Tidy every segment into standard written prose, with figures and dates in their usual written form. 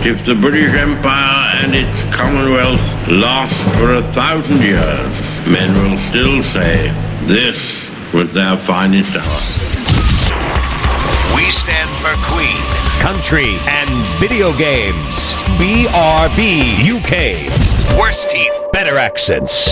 If the British Empire and its Commonwealth last for 1,000 years, men will still say this was their finest hour. We stand for Queen, country, and video games. BRB UK. Worse teeth, better accents.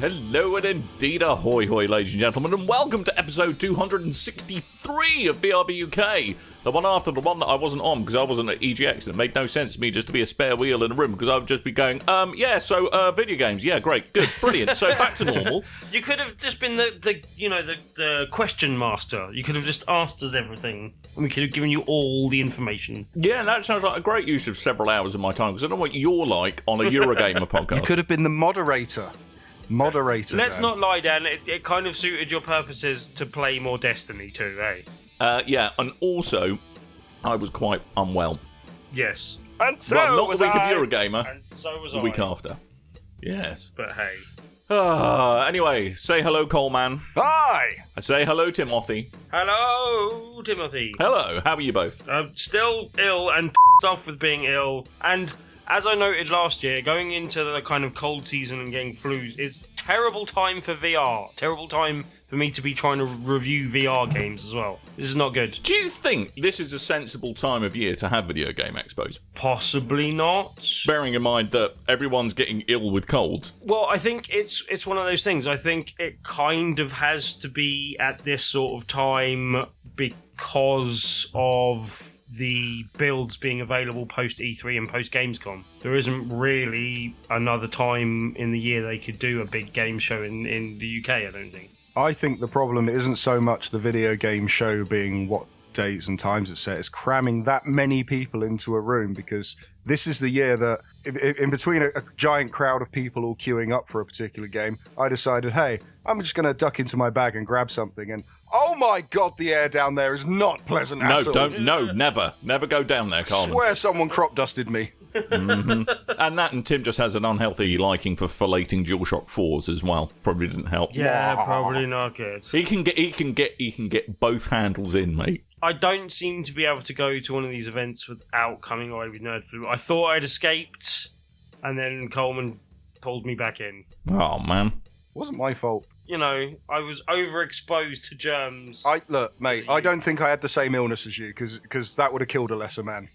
Hello, and indeed ahoy, ladies and gentlemen, and welcome to episode 263 of BRB UK. The one after the one that I wasn't on because I wasn't at EGX, and it made no sense to me just to be a spare wheel in a room because I would just be going, video games, yeah, great, good, brilliant, so back to normal. You could have just been the question master. You could have just asked us everything, and we could have given you all the information. Yeah, that sounds like a great use of several hours of my time because I don't know what you're like on a Eurogamer podcast. You could have been the moderator. Let's not lie, Dan. It kind of suited your purposes to play more Destiny too, eh? Yeah, and also, I was quite unwell. Yes. And so well, not was the week of Eurogamer. And so was the week after. Yes. But hey. Anyway, say hello, Coleman. Hi! I say hello, Timothy. Hello, Timothy. Hello, how are you both? I'm still ill and off with being ill, and as I noted last year, going into the kind of cold season and getting flus is terrible time for VR. Terrible time for me to be trying to review VR games as well. This is not good. Do you think this is a sensible time of year to have video game expos? Possibly not. Bearing in mind that everyone's getting ill with colds. Well, I think it's one of those things. I think it kind of has to be at this sort of time because of the builds being available post E3 and post Gamescom. There isn't really another time in the year they could do a big game show in the UK, I don't think. I think the problem isn't so much the video game show being what dates and times it's set, it's cramming that many people into a room, because this is the year that, in between a giant crowd of people all queuing up for a particular game, I decided, hey, I'm just going to duck into my bag and grab something, and oh my god, the air down there is not pleasant at all. Never go down there, Carl. I swear someone crop dusted me. And Tim just has an unhealthy liking for filleting DualShock 4s as well. Probably didn't help. Yeah, probably not good. He can get both handles in, mate. I don't seem to be able to go to one of these events without coming away with nerd flu. I thought I'd escaped, and then Coleman pulled me back in. Oh man, it wasn't my fault. You know, I was overexposed to germs. Look, mate, I don't think I had the same illness as you, because that would have killed a lesser man.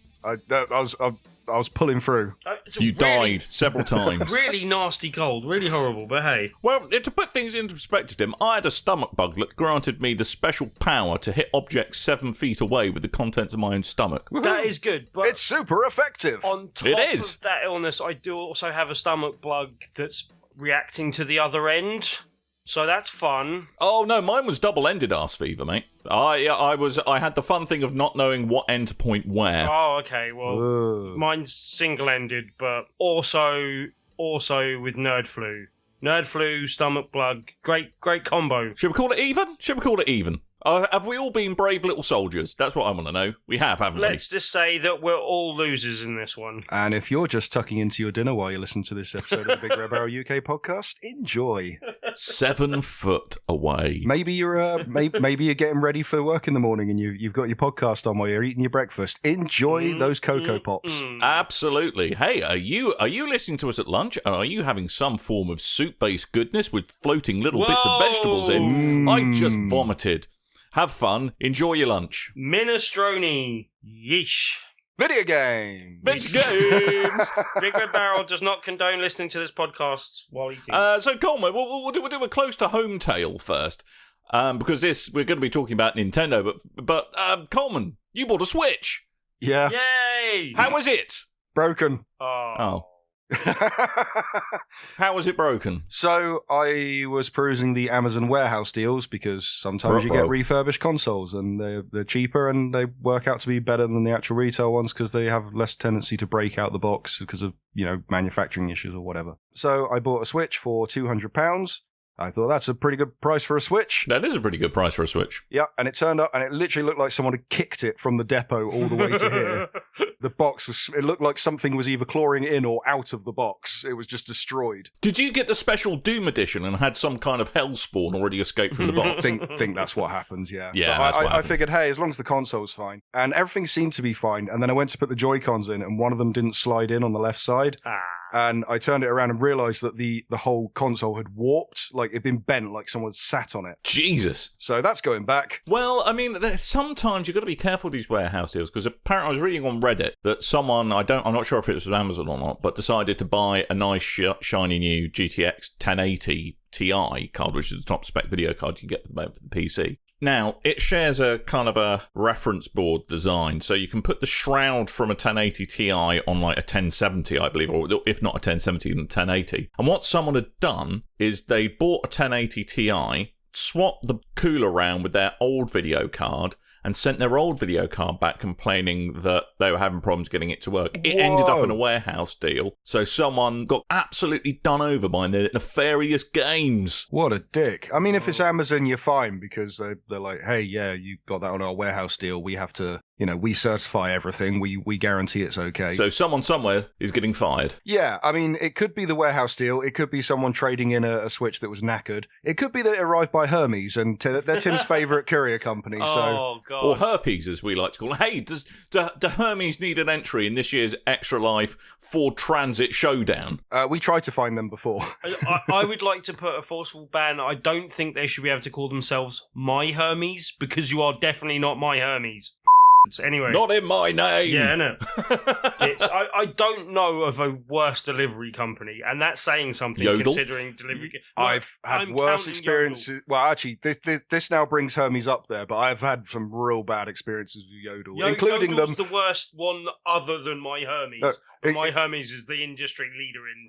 I was pulling through. You died several times. Really nasty cold, really horrible, but hey. Well, to put things into perspective, Tim, I had a stomach bug that granted me the special power to hit objects 7 feet away with the contents of my own stomach. That is good, but it's super effective. On top of that illness, I do also have a stomach bug that's reacting to the other end. So that's fun. Oh no, mine was double-ended arse fever, mate. I had the fun thing of not knowing what end to point where. Oh, okay. Well, mine's single-ended, but also with nerd flu. Nerd flu, stomach bug, great combo. Should we call it even? Have we all been brave little soldiers? That's what I want to know. We have, haven't we? Let's just say that we're all losers in this one. And if you're just tucking into your dinner while you listen to this episode of the BigRedBarel UK podcast, enjoy. 7 foot away. Maybe you're getting ready for work in the morning and you've got your podcast on while you're eating your breakfast. Enjoy those Cocoa Pops. Absolutely. Hey, are you listening to us at lunch? Or are you having some form of soup-based goodness with floating little bits of vegetables in? I just vomited. Have fun. Enjoy your lunch. Minestrone. Yeesh. Video games. BigRedBarel does not condone listening to this podcast while eating. So, Coleman, we'll do a close to home tale first, because we're going to be talking about Nintendo. But Coleman, you bought a Switch. Yeah. Yay! How was it? Broken. Oh. How was it broken? So I was perusing the Amazon warehouse deals, because sometimes you get refurbished consoles and they're cheaper and they work out to be better than the actual retail ones because they have less tendency to break out the box because of manufacturing issues or whatever. So I bought a Switch for £200. I thought that's a pretty good price for a Switch. That is a pretty good price for a Switch. Yeah, and it turned up, and it literally looked like someone had kicked it from the depot all the way to here. The box it looked like something was either clawing in or out of the box. It was just destroyed. Did you get the special Doom edition and had some kind of hellspawn already escaped from the box? I think that's what happens, yeah. Yeah, I figured, hey, as long as the console's fine. And everything seemed to be fine. And then I went to put the Joy-Cons in, and one of them didn't slide in on the left side. And I turned it around and realised that the whole console had warped, like it'd been bent, like someone had sat on it. Jesus. So that's going back. Well, I mean, sometimes you've got to be careful with these warehouse deals, because apparently I was reading on Reddit that someone, I'm not sure if it was Amazon or not, but decided to buy a nice shiny new GTX 1080 Ti card, which is the top spec video card you can get for the PC. Now, it shares a kind of a reference board design, so you can put the shroud from a 1080 Ti on like a 1070, I believe, or if not a 1070, then a 1080. And what someone had done is they bought a 1080 Ti, swapped the cooler around with their old video card, and sent their old video card back complaining that they were having problems getting it to work. It ended up in a warehouse deal, so someone got absolutely done over by their nefarious games. What a dick. I mean, if it's Amazon, you're fine, because they're like, hey, yeah, you got that on our warehouse deal. We have to, we certify everything. We guarantee it's okay. So someone somewhere is getting fired. Yeah, I mean, it could be the warehouse deal. It could be someone trading in a Switch that was knackered. It could be that it arrived by Hermes, and they're Tim's favourite courier company. Oh, God. Or Herpes, as we like to call it. Hey, do Hermes need an entry in this year's Extra Life Ford Transit Showdown? We tried to find them before. I would like to put a forceful ban. I don't think they should be able to call themselves My Hermes, because you are definitely not My Hermes. Anyway, not in my name. Yeah, no. I don't know of a worse delivery company, and that's saying something. Yodel? Considering delivery. I've had worse experiences. Yodel. Well, actually, this now brings Hermes up there, but I've had some real bad experiences with Yodel, including Yodel's them. The worst one, other than My Hermes. My Hermes is the industry leader in.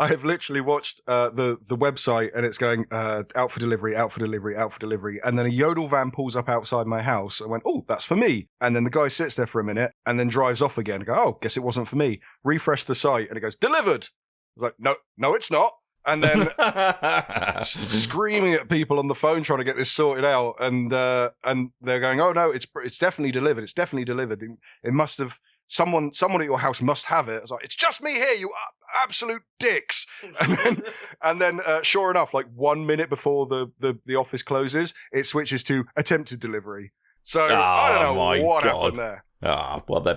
I have literally watched the website, and it's going out for delivery, out for delivery, out for delivery, and then a Yodel van pulls up outside my house. I went, oh, that's for me. And then the guy sits there for a minute and then drives off again. I go, oh, guess it wasn't for me. Refresh the site, and it goes, delivered. I was like, no, it's not. And then screaming at people on the phone trying to get this sorted out, and they're going, oh no, it's definitely delivered. It's definitely delivered. It must have. Someone at your house must have it. I was like, it's just me here, you absolute dicks. And then, sure enough, like 1 minute before the office closes, it switches to attempted delivery. So I don't know what happened there. Well,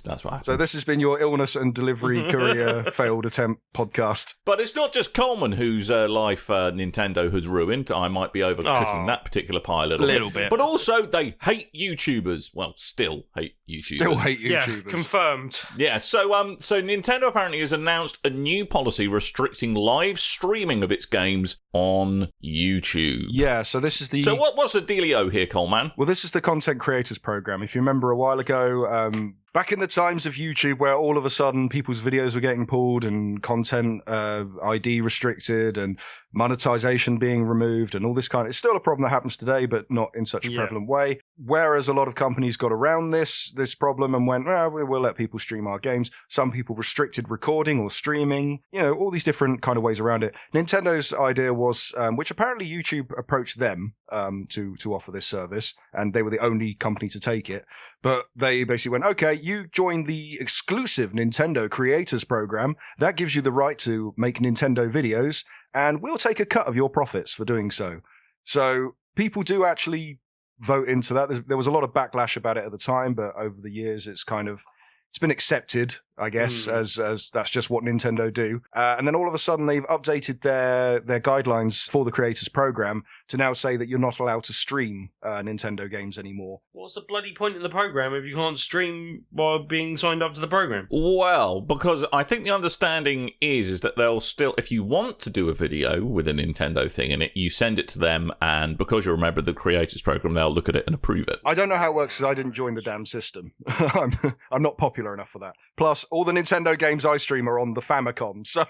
that's what happened. So this has been your illness and delivery courier failed attempt podcast. But it's not just Coleman whose life Nintendo has ruined. I might be overcooking that particular pie a little bit. But also, they hate YouTubers. Well, still hate YouTubers. Yeah, confirmed. Yeah, so Nintendo apparently has announced a new policy restricting live streaming of its games on YouTube. Yeah, so this is the... So what's the dealio here, Coleman? Well, this is the Content Creators Program. If you remember a while ago... back in the times of YouTube, where all of a sudden people's videos were getting pulled and content ID restricted and monetization being removed and all this kind of... It's still a problem that happens today, but not in such a prevalent way. Whereas a lot of companies got around this problem and went, well, we'll let people stream our games. Some people restricted recording or streaming, all these different kind of ways around it. Nintendo's idea was, which apparently YouTube approached them to offer this service, and they were the only company to take it. But they basically went, okay, you join the exclusive Nintendo Creators Program. That gives you the right to make Nintendo videos, and we'll take a cut of your profits for doing so. So people do actually vote into that. There was a lot of backlash about it at the time, but over the years it's been accepted, I guess, as that's just what Nintendo do. And then all of a sudden they've updated their guidelines for the Creators Program to now say that you're not allowed to stream Nintendo games anymore. What's the bloody point in the program if you can't stream while being signed up to the program? Well, because I think the understanding is that they'll still, if you want to do a video with a Nintendo thing in it, you send it to them, and because you're a member of the Creators Program, they'll look at it and approve it. I don't know how it works because I didn't join the damn system. I'm not popular enough for that. Plus, all the Nintendo games I stream are on the Famicom, so...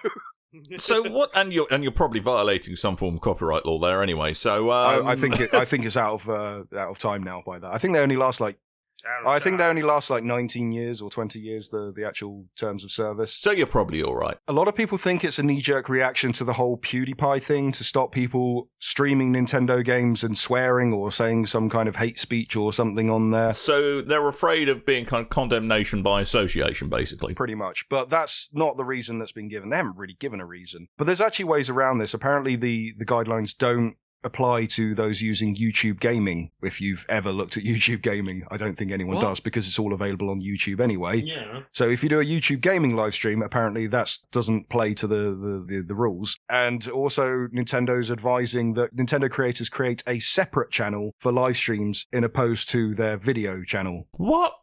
So what? And you're probably violating some form of copyright law there anyway. So I think it's out of time now by that. I think they only last like I think they only last like 19 years or 20 years, the actual terms of service. So you're probably all right. A lot of people think it's a knee-jerk reaction to the whole PewDiePie thing to stop people streaming Nintendo games and swearing or saying some kind of hate speech or something on there. So they're afraid of being kind of condemnation by association, basically. Pretty much. But that's not the reason that's been given. They haven't really given a reason. But there's actually ways around this. Apparently the guidelines don't apply to those using YouTube gaming. If you've ever looked at YouTube gaming, I don't think anyone does because it's all available on YouTube anyway. Yeah. So if you do a YouTube gaming live stream, apparently that doesn't play to the rules. And also Nintendo's advising that Nintendo creators create a separate channel for live streams in opposed to their video channel. What?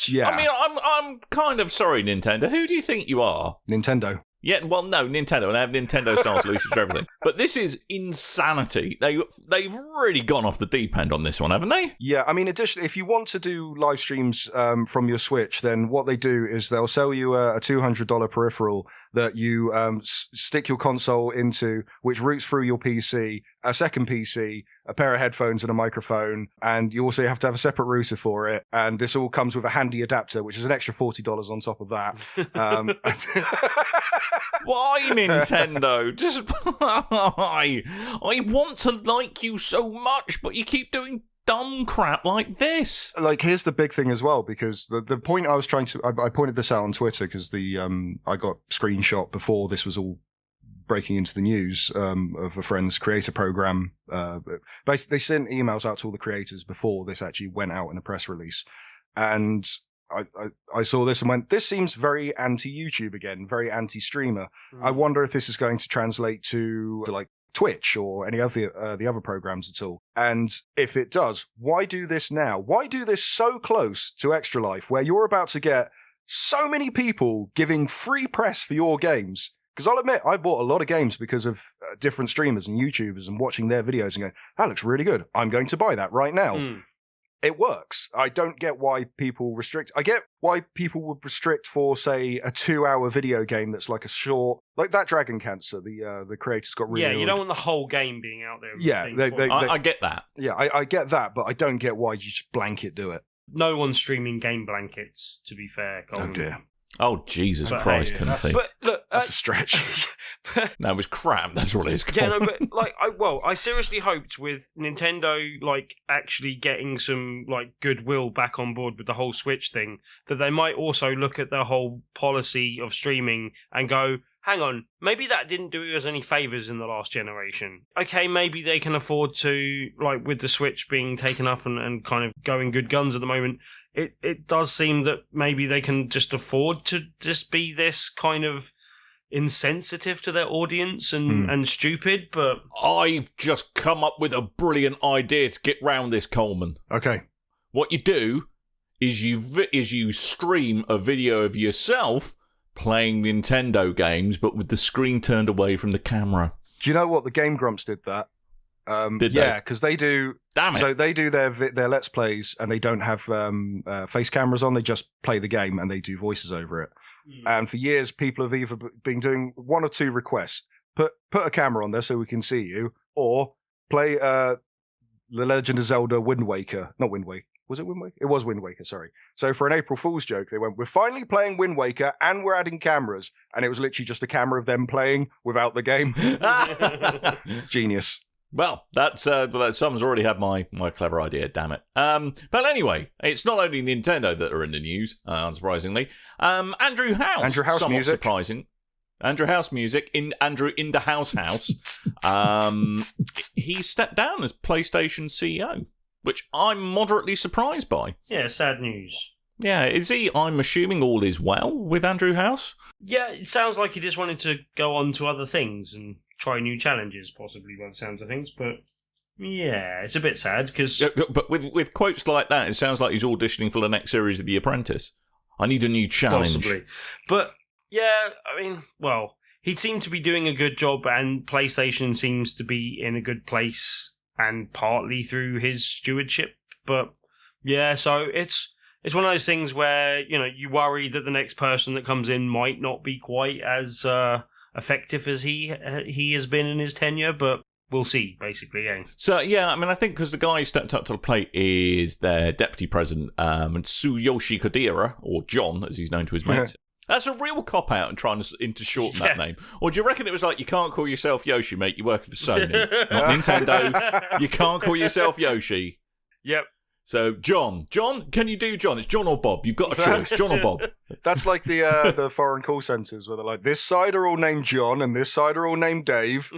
Yeah. I mean, I'm kind of sorry, Nintendo. Who do you think you are? Nintendo. Yeah, well, no, Nintendo, and they have Nintendo-style solutions for everything. But this is insanity. They've really gone off the deep end on this one, haven't they? Yeah, I mean, additionally, if you want to do live streams from your Switch, then what they do is they'll sell you a $200 peripheral that you stick your console into, which routes through your PC, a second PC, a pair of headphones and a microphone, and you also have to have a separate router for it, and this all comes with a handy adapter, which is an extra $40 on top of that. Why, Nintendo? Just why? I want to like you so much, but you keep doing dumb crap like this. Like, here's the big thing as well, because the point I was trying to... I pointed this out on Twitter because I got screenshot before this was all breaking into the news of a friend's creator program. Basically, they sent emails out to all the creators before this actually went out in a press release. And I saw this and went, this seems very anti-YouTube again, very anti-streamer. I wonder if this is going to translate to like Twitch or any of the other programs at all. And if it does, why do this now? Why do this so close to Extra Life, where you're about to get so many people giving free press for your games? Because I'll admit, I bought a lot of games because of different streamers and YouTubers and watching their videos and going, that looks really good. I'm going to buy that right now. It works. I don't get why people restrict. I get why people would restrict for, say, a 2-hour video game that's like a short, like that Dragon Cancer. The creators got really. Yeah, you don't want the whole game being out there. Yeah, I get that. Yeah, I get that, but I don't get why you just blanket do it. No one's streaming game blankets, to be fair, Coleman. Oh dear. Oh, Jesus Christ, Timothy. But look, that's a stretch. No, it was crap. That's what it is. Yeah, no, but like, I seriously hoped with Nintendo like actually getting some like goodwill back on board with the whole Switch thing, that they might also look at the whole policy of streaming and go, hang on, maybe that didn't do us any favours in the last generation. Okay, maybe they can afford to, like with the Switch being taken up and kind of going good guns at the moment. It does seem that maybe they can just afford to just be this kind of insensitive to their audience and stupid, but... I've just come up with a brilliant idea to get round this, Coleman. Okay. What you do is you stream a video of yourself playing Nintendo games, but with the screen turned away from the camera. Do you know what? The Game Grumps did that. Did they? Yeah, because they do. Damn it! So they do their Let's Plays, and they don't have face cameras on. They just play the game, and they do voices over it. And for years, people have either been doing one or two requests: put a camera on there so we can see you, or play The Legend of Zelda Wind Waker. Not Wind Waker. Was it Wind Waker? It was Wind Waker, sorry. So for an April Fool's joke, they went, we're finally playing Wind Waker and we're adding cameras. And it was literally just a camera of them playing without the game. Genius. Well, someone's already had my clever idea, damn it. But anyway, it's not only Nintendo that are in the news, unsurprisingly. Andrew House, somewhat music. Surprising. Andrew House music, Andrew in the House. He stepped down as PlayStation CEO, which I'm moderately surprised by. Yeah, sad news. Yeah, is he, I'm assuming, all is well with Andrew House? Yeah, it sounds like he just wanted to go on to other things and try new challenges, possibly, by the sounds of things. But yeah, it's a bit sad because... Yeah, but with quotes like that, it sounds like he's auditioning for the next series of The Apprentice. I need a new challenge. Possibly. But yeah, I mean, well, he seemed to be doing a good job, and PlayStation seems to be in a good place, and partly through his stewardship. But yeah, so it's one of those things where, you know, you worry that the next person that comes in might not be quite as effective as he has been in his tenure. But we'll see, basically, yeah. So, yeah, I mean, I think because the guy who stepped up to the plate is their deputy president, Tsuyoshi Kodira, or John, as he's known to his mates. That's a real cop-out and trying to shorten that name. Or do you reckon it was like, you can't call yourself Yoshi, mate, you're working for Sony, not Nintendo. You can't call yourself Yoshi. Yep. So, John, can you do John? It's John or Bob. You've got a choice, John or Bob. That's like the foreign call centres where they're like, this side are all named John and this side are all named Dave.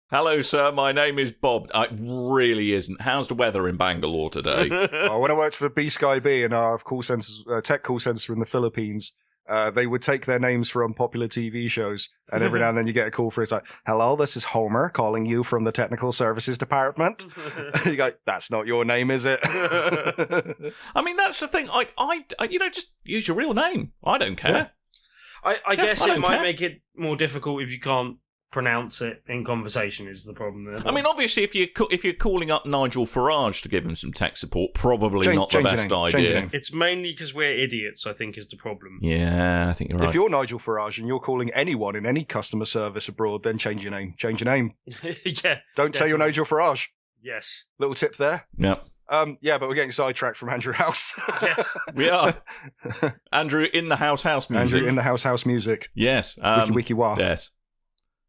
Hello, sir. My name is Bob. It really isn't. How's the weather in Bangalore today? When I worked for B-Sky B in our call centres, tech call centre in the Philippines, they would take their names from popular TV shows, and every now and then you get a call for it's like, "Hello, this is Homer calling you from the technical services department." You go, "That's not your name, is it?" I mean, that's the thing. I just use your real name. I don't care. I guess I it don't might care. make it more difficult if you can't pronounce it in conversation. Is the problem there? I mean, obviously, if you're calling up Nigel Farage to give him some tech support, probably not the best idea. It's mainly because we're idiots, I think, is the problem. Yeah, I think you're right. If you're Nigel Farage and you're calling anyone in any customer service abroad, then change your name. Change your name. Yeah. Don't say you're Nigel Farage. Yes. Little tip there. Yep. Yeah, but we're getting sidetracked from Andrew House. Yes. We are. Andrew in the house music. Andrew in the house music. Yes. Wiki wah. Yes.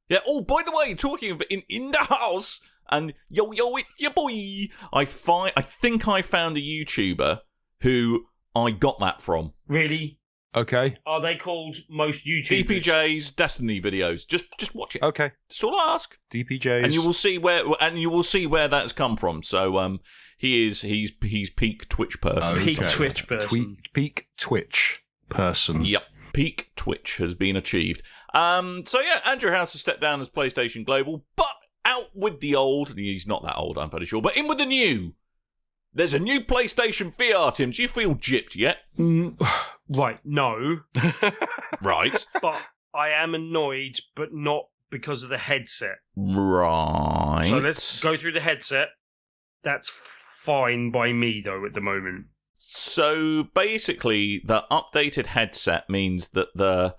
Yeah. Oh, by the way, talking of in the house and yo, it's your boy. I think I found a YouTuber who I got that from. Really? Okay. Are they called most YouTubers? DPJ's Destiny videos. Just watch it. Okay. That's all I ask. DPJs. And you will see where that's come from. So he's peak Twitch person. Okay. Peak Twitch person. Peak Twitch person. Yep. Peak Twitch has been achieved. So yeah, Andrew House has stepped down as PlayStation Global, but out with the old. He's not that old, I'm pretty sure, but in with the new. There's a new PlayStation VR, Tim. Do you feel gypped yet? Right, no. Right. But I am annoyed, but not because of the headset. Right. So let's go through the headset. That's fine by me, though, at the moment. So basically, the updated headset means that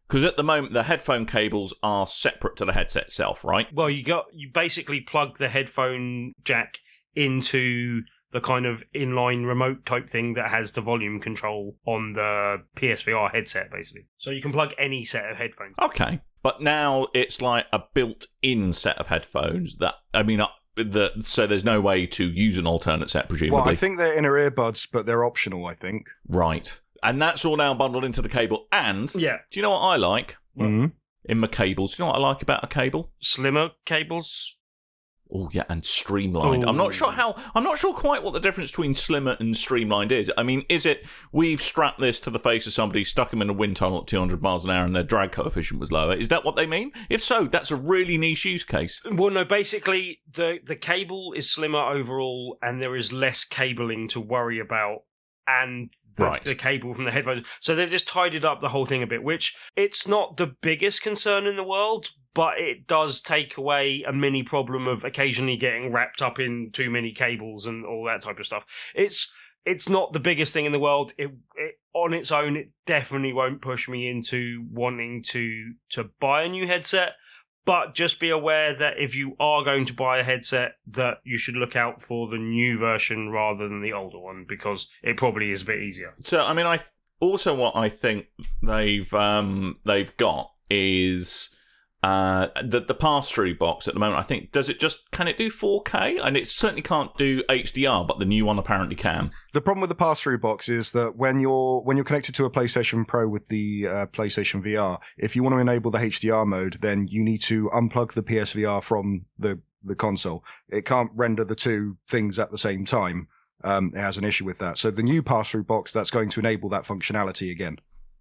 because at the moment the headphone cables are separate to the headset itself, right? Well, you basically plug the headphone jack into the kind of inline remote type thing that has the volume control on the PSVR headset, basically. So you can plug any set of headphones. Okay. But now it's like a built-in set of headphones so there's no way to use an alternate set, presumably. Well, I think they're inner earbuds, but they're optional, I think. Right. And that's all now bundled into the cable. And Yeah. do you know what I like Mm-hmm. in my cables? Do you know what I like about a cable? Slimmer cables. Oh yeah, and streamlined. Oh. I'm not sure quite what the difference between slimmer and streamlined is. I mean, is it we've strapped this to the face of somebody, stuck them in a wind tunnel at 200 miles an hour, and their drag coefficient was lower? Is that what they mean? If so, that's a really niche use case. Well, no, basically the cable is slimmer overall, and there is less cabling to worry about, and the cable from the headphones. So they've just tidied up the whole thing a bit, which it's not the biggest concern in the world, but it does take away a mini problem of occasionally getting wrapped up in too many cables and all that type of stuff. It's not the biggest thing in the world. It on its own, it definitely won't push me into wanting to buy a new headset. But just be aware that if you are going to buy a headset, that you should look out for the new version rather than the older one, because it probably is a bit easier. So, I mean, what I think they've got is the pass-through box at the moment. I think can it do 4K? And it certainly can't do HDR, but the new one apparently can. The problem with the pass-through box is that when you're connected to a PlayStation Pro with the PlayStation VR, if you want to enable the HDR mode, then you need to unplug the PSVR from the console. It can't render the two things at the same time. It has an issue with that. So the new pass-through box, that's going to enable that functionality again.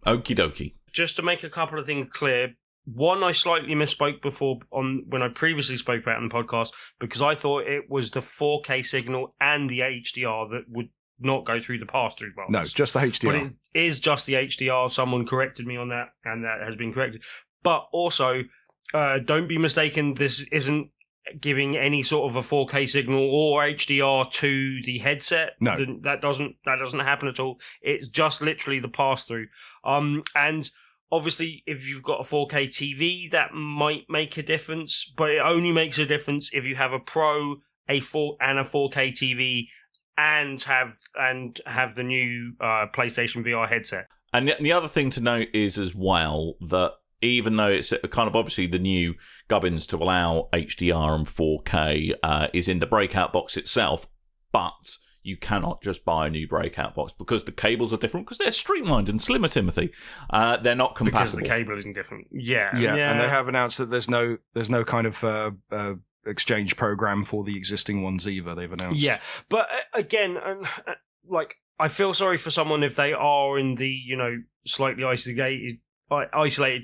Okie dokie. Just to make a couple of things clear, one, I slightly misspoke before when I previously spoke about it on the podcast, because I thought it was the 4K signal and the HDR that would not go through the pass-through box. No, just the HDR. But it is just the HDR. Someone corrected me on that, and that has been corrected. But also, don't be mistaken, this isn't giving any sort of a 4K signal or HDR to the headset. No. That doesn't happen at all. It's just literally the pass-through. And Obviously, if you've got a 4K TV, that might make a difference, but it only makes a difference if you have a Pro, a 4K TV, and have the new PlayStation VR headset. And the other thing to note is as well that even though it's kind of obviously the new gubbins to allow HDR and 4K is in the breakout box itself, but you cannot just buy a new breakout box because the cables are different, because they're streamlined and slimmer, Timothy. They're not compatible. Because the cable isn't different. Yeah. And they have announced that there's no kind of exchange program for the existing ones either. They've announced. Yeah, but again, like, I feel sorry for someone if they are in the, slightly isolated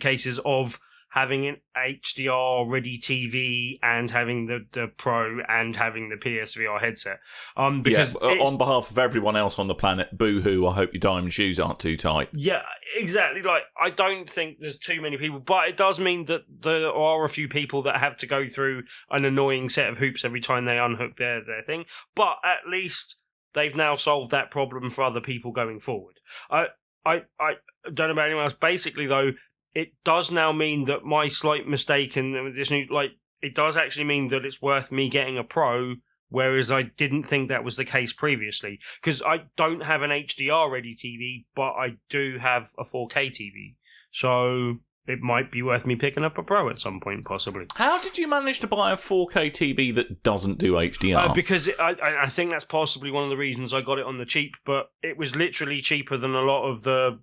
cases of having an HDR ready TV and having the Pro and having the PSVR headset. Because on behalf of everyone else on the planet, boo-hoo, I hope your diamond shoes aren't too tight. Yeah, exactly. Like, I don't think there's too many people, but it does mean that there are a few people that have to go through an annoying set of hoops every time they unhook their thing. But at least they've now solved that problem for other people going forward. I don't know about anyone else. Basically, though, it does now mean that my slight mistake and this new, it does actually mean that it's worth me getting a Pro, whereas I didn't think that was the case previously. Because I don't have an HDR-ready TV, but I do have a 4K TV. So it might be worth me picking up a Pro at some point, possibly. How did you manage to buy a 4K TV that doesn't do HDR? Because I think that's possibly one of the reasons I got it on the cheap, but it was literally cheaper than a lot of the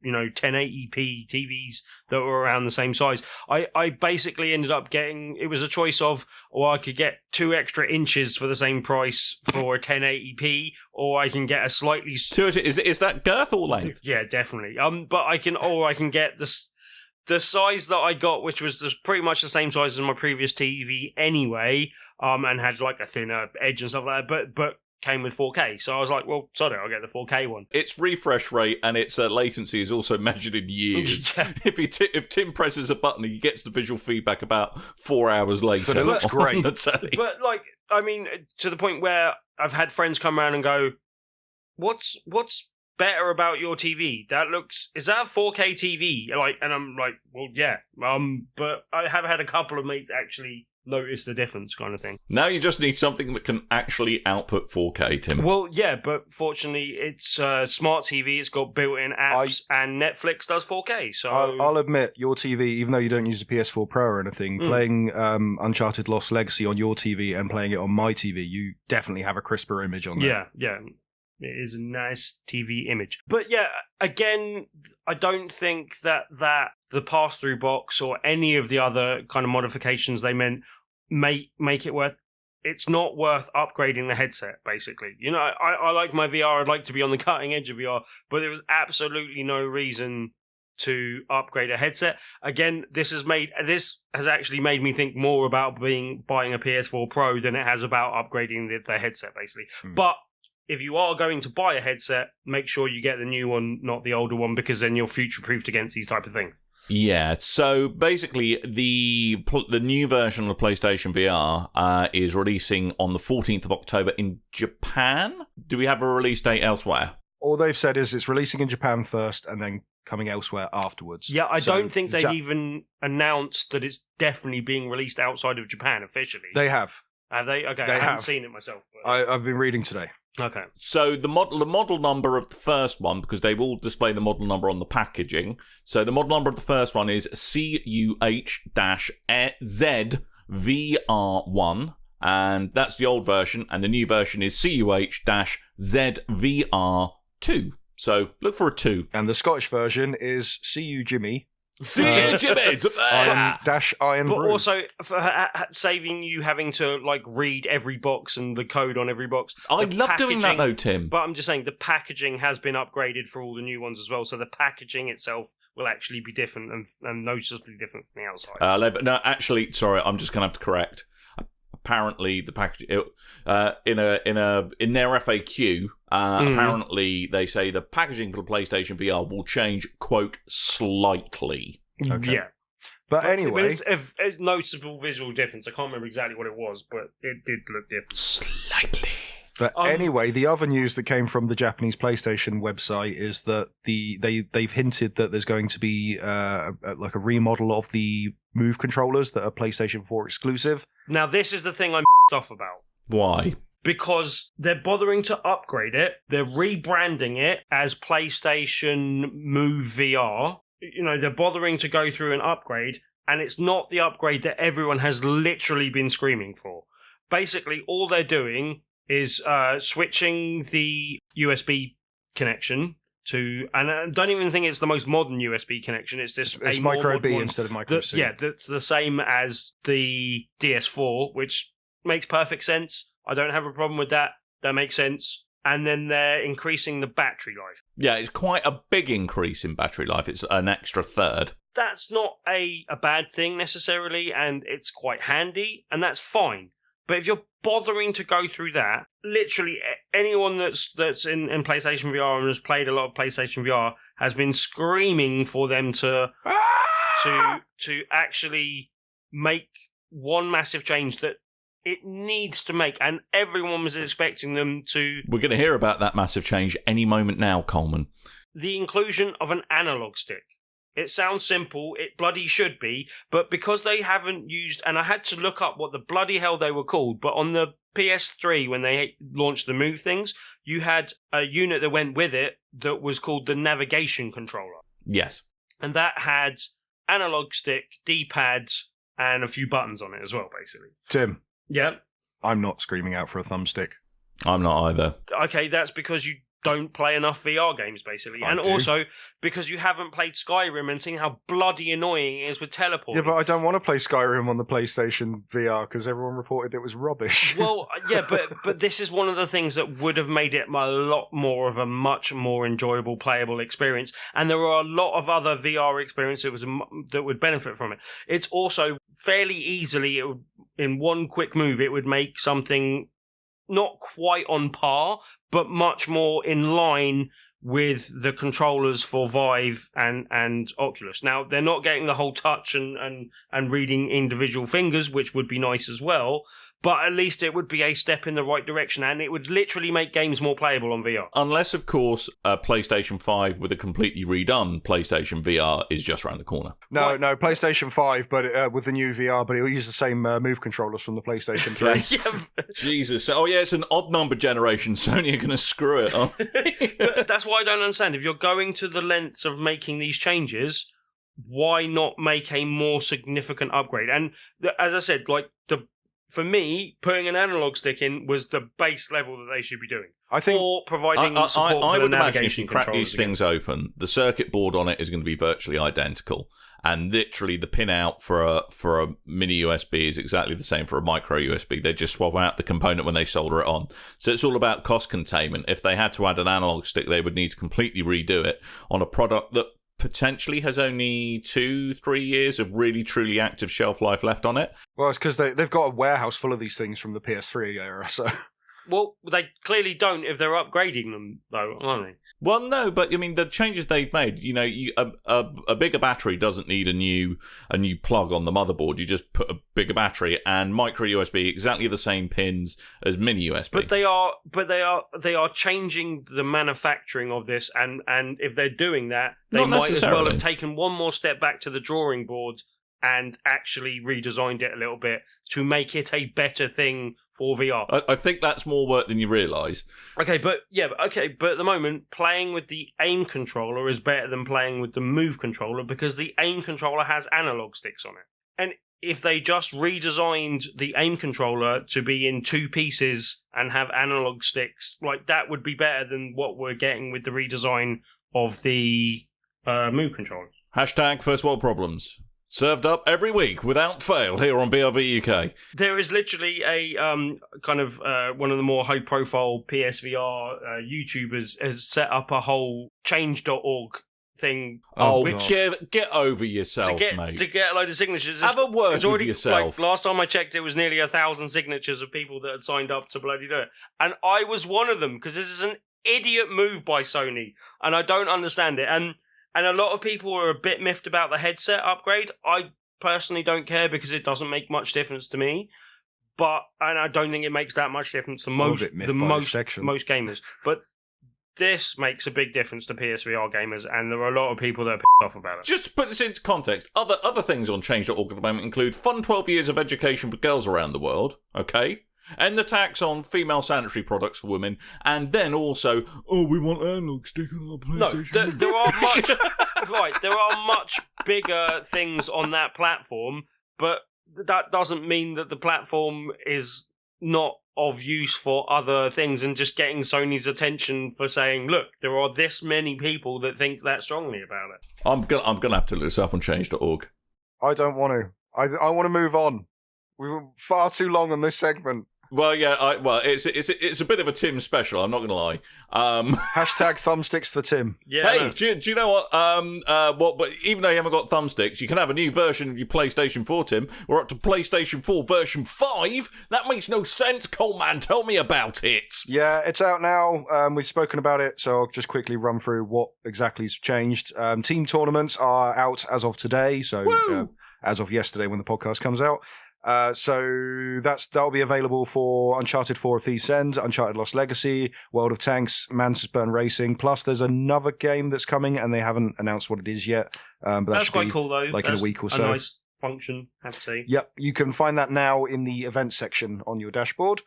1080p TVs that were around the same size. I basically ended up getting, it was a choice of, or I could get 2 extra inches for the same price for a 1080p, or I can get a slightly... Is that girth or length? Yeah, definitely. But I can get the size that I got, which was pretty much the same size as my previous TV anyway, and had like a thinner edge and stuff like that, but came with 4K. So I was like, well, sorry, I'll get the 4K one. Its refresh rate and its latency is also measured in years. Yeah. If Tim presses a button, he gets the visual feedback about 4 hours later. But it looks great. But, to the point where I've had friends come around and go, what's better about your TV? Is that a 4K TV? And I'm like, well, yeah. But I have had a couple of mates actually notice the difference, kind of thing. Now you just need something that can actually output 4K, Tim. Well, yeah, but fortunately it's a smart TV. It's got built-in apps, and Netflix does 4K. So I'll admit, your TV, even though you don't use a PS4 Pro or anything, playing Uncharted Lost Legacy on your TV and playing it on my TV, you definitely have a crisper image on there. Yeah. It is a nice TV image. But yeah, again, I don't think that the pass-through box or any of the other kind of modifications they meant make it worth... It's not worth upgrading the headset, basically. I like my VR. I'd like to be on the cutting edge of VR, but there was absolutely no reason to upgrade a headset. Again, this has actually made me think more about buying a PS4 Pro than it has about upgrading the headset, basically. But if you are going to buy a headset, make sure you get the new one, not the older one, because then you're future-proofed against these type of things. Yeah, so basically the new version of the PlayStation VR is releasing on the 14th of October in Japan. Do we have a release date elsewhere? All they've said is it's releasing in Japan first and then coming elsewhere afterwards. Yeah, I don't think they've even announced that it's definitely being released outside of Japan officially. They have. Have they? Okay, I haven't seen it myself. But... I've been reading today. Okay. So the model number of the first one, because they will display the model number on the packaging. So the model number of the first one is CUH-ZVR1, and that's the old version, and the new version is CUH-ZVR2. So look for a 2. And the Scottish version is CU Jimmy. See you, Jimmy. Iron but Brew. Also for saving you having to read every box and the code on every box. I love doing that though, Tim. But I'm just saying the packaging has been upgraded for all the new ones as well, so the packaging itself will actually be different and noticeably different from the outside. No, actually, sorry, I'm just going to have to correct. Apparently, the package in their FAQ, apparently they say the packaging for the PlayStation VR will change, quote, slightly. Okay. Yeah, but anyway, it's noticeable visual difference. I can't remember exactly what it was, but it did look different. Slightly. But anyway, the other news that came from the Japanese PlayStation website is that they've hinted that there's going to be like a remodel of the Move controllers that are PlayStation 4 exclusive. Now, this is the thing I'm off about. Why? Because they're bothering to upgrade it. They're rebranding it as PlayStation Move VR. You know, they're bothering to go through an upgrade, and it's not the upgrade that everyone has literally been screaming for. Basically, all they're doing is switching the USB connection to, and I don't even think it's the most modern USB connection. It's this it's micro B instead of micro C. Yeah, that's the same as the DS4, which makes perfect sense. I don't have a problem with that. That makes sense. And then they're increasing the battery life. Yeah, it's quite a big increase in battery life. It's an extra third. That's not a bad thing necessarily, and it's quite handy, and that's fine. But if you're bothering to go through that, literally anyone that's in PlayStation VR and has played a lot of PlayStation VR has been screaming for them to actually make one massive change that it needs to make, and everyone was expecting them to. We're going to hear about that massive change any moment now, Coleman. The inclusion of an analog stick. It sounds simple, it bloody should be, but because they haven't used, and I had to look up what the bloody hell they were called, but on the PS3, when they launched the Move things, you had a unit that went with it that was called the navigation controller. Yes. And that had analog stick, D-pads, and a few buttons on it as well, basically. Tim. Yeah? I'm not screaming out for a thumbstick. I'm not either. Okay, that's because you don't play enough VR games, basically. I and do. Also, because you haven't played Skyrim and seen how bloody annoying it is with teleporting. Yeah, but I don't want to play Skyrim on the PlayStation VR because everyone reported it was rubbish. Well, yeah, but this is one of the things that would have made it a lot more of a much more enjoyable, playable experience. And there are a lot of other VR experiences that would benefit from it. It's also fairly easily, in one quick move, it would make something not quite on par, but much more in line with the controllers for Vive and Oculus. Now, they're not getting the whole touch and reading individual fingers, which would be nice as well, but at least it would be a step in the right direction, and it would literally make games more playable on VR. Unless, of course, PlayStation 5 with a completely redone PlayStation VR is just around the corner. No, PlayStation 5, but with the new VR, but it'll use the same Move controllers from the PlayStation 3. Yeah. Jesus. Oh, yeah, it's an odd number generation. Sony are going to screw it up. But that's why I don't understand. If you're going to the lengths of making these changes, why not make a more significant upgrade? And as I said, for me, putting an analog stick in was the base level that they should be doing. I think, or providing support I for would the imagine if you navigation crack controllers these things open, the circuit board on it is going to be virtually identical, and literally the pin out for a mini USB is exactly the same for a micro USB. They just swap out the component when they solder it on. So it's all about cost containment. If they had to add an analog stick, they would need to completely redo it on a product that potentially has only 2-3 years of really truly active shelf life left on it. Well, it's because they've got a warehouse full of these things from the PS3 era, so... Well, they clearly don't if they're upgrading them, though, aren't they? Well, no, but I mean the changes they've made. You know, a bigger battery doesn't need a new plug on the motherboard. You just put a bigger battery and micro USB, exactly the same pins as mini USB. But they are changing the manufacturing of this, and if they're doing that, they Not might as well necessarily. have taken one more step back to the drawing board and actually redesigned it a little bit to make it a better thing for VR. I think that's more work than you realise. But at the moment, playing with the aim controller is better than playing with the Move controller because the aim controller has analog sticks on it. And if they just redesigned the aim controller to be in two pieces and have analog sticks, that would be better than what we're getting with the redesign of the Move controller. Hashtag first world problems. Served up every week without fail here on BRB UK. There is literally a one of the more high-profile PSVR YouTubers has set up a whole change.org thing. Get over yourself, mate. To get a load of signatures. Have a word it's already, with yourself. Last time I checked, it was nearly 1,000 signatures of people that had signed up to bloody do it. And I was one of them, because this is an idiot move by Sony, and I don't understand it. And a lot of people are a bit miffed about the headset upgrade. I personally don't care because it doesn't make much difference to me. and I don't think it makes that much difference to most gamers. But this makes a big difference to PSVR gamers, and there are a lot of people that are pissed off about it. Just to put this into context, other things on Change.org at the moment include fun 12 years of education for girls around the world, okay? End the tax on female sanitary products for women, and then also, we want analog stick on our PlayStation. No, there are much bigger things on that platform, but that doesn't mean that the platform is not of use for other things, and just getting Sony's attention for saying, look, there are this many people that think that strongly about it. I'm gonna have to look this up on Change.org. I don't want to. I want to move on. We were far too long on this segment. Well, yeah, it's a bit of a Tim special, I'm not going to lie. Hashtag thumbsticks for Tim. Yeah. Hey, do you know what? But even though you haven't got thumbsticks, you can have a new version of your PlayStation 4, Tim. We're up to PlayStation 4 version 5. That makes no sense, Coleman. Tell me about it. Yeah, it's out now. We've spoken about it, so I'll just quickly run through what exactly has changed. Team tournaments are out as of today, so as of yesterday when the podcast comes out. So that'll be available for Uncharted 4: A Thief's End, Uncharted Lost Legacy, World of Tanks, Mantis Burn Racing. Plus, there's another game that's coming, and they haven't announced what it is yet. But that's quite cool, though. Like that's in a week or so. A nice function, I have to say. Yep, you can find that now in the events section on your dashboard.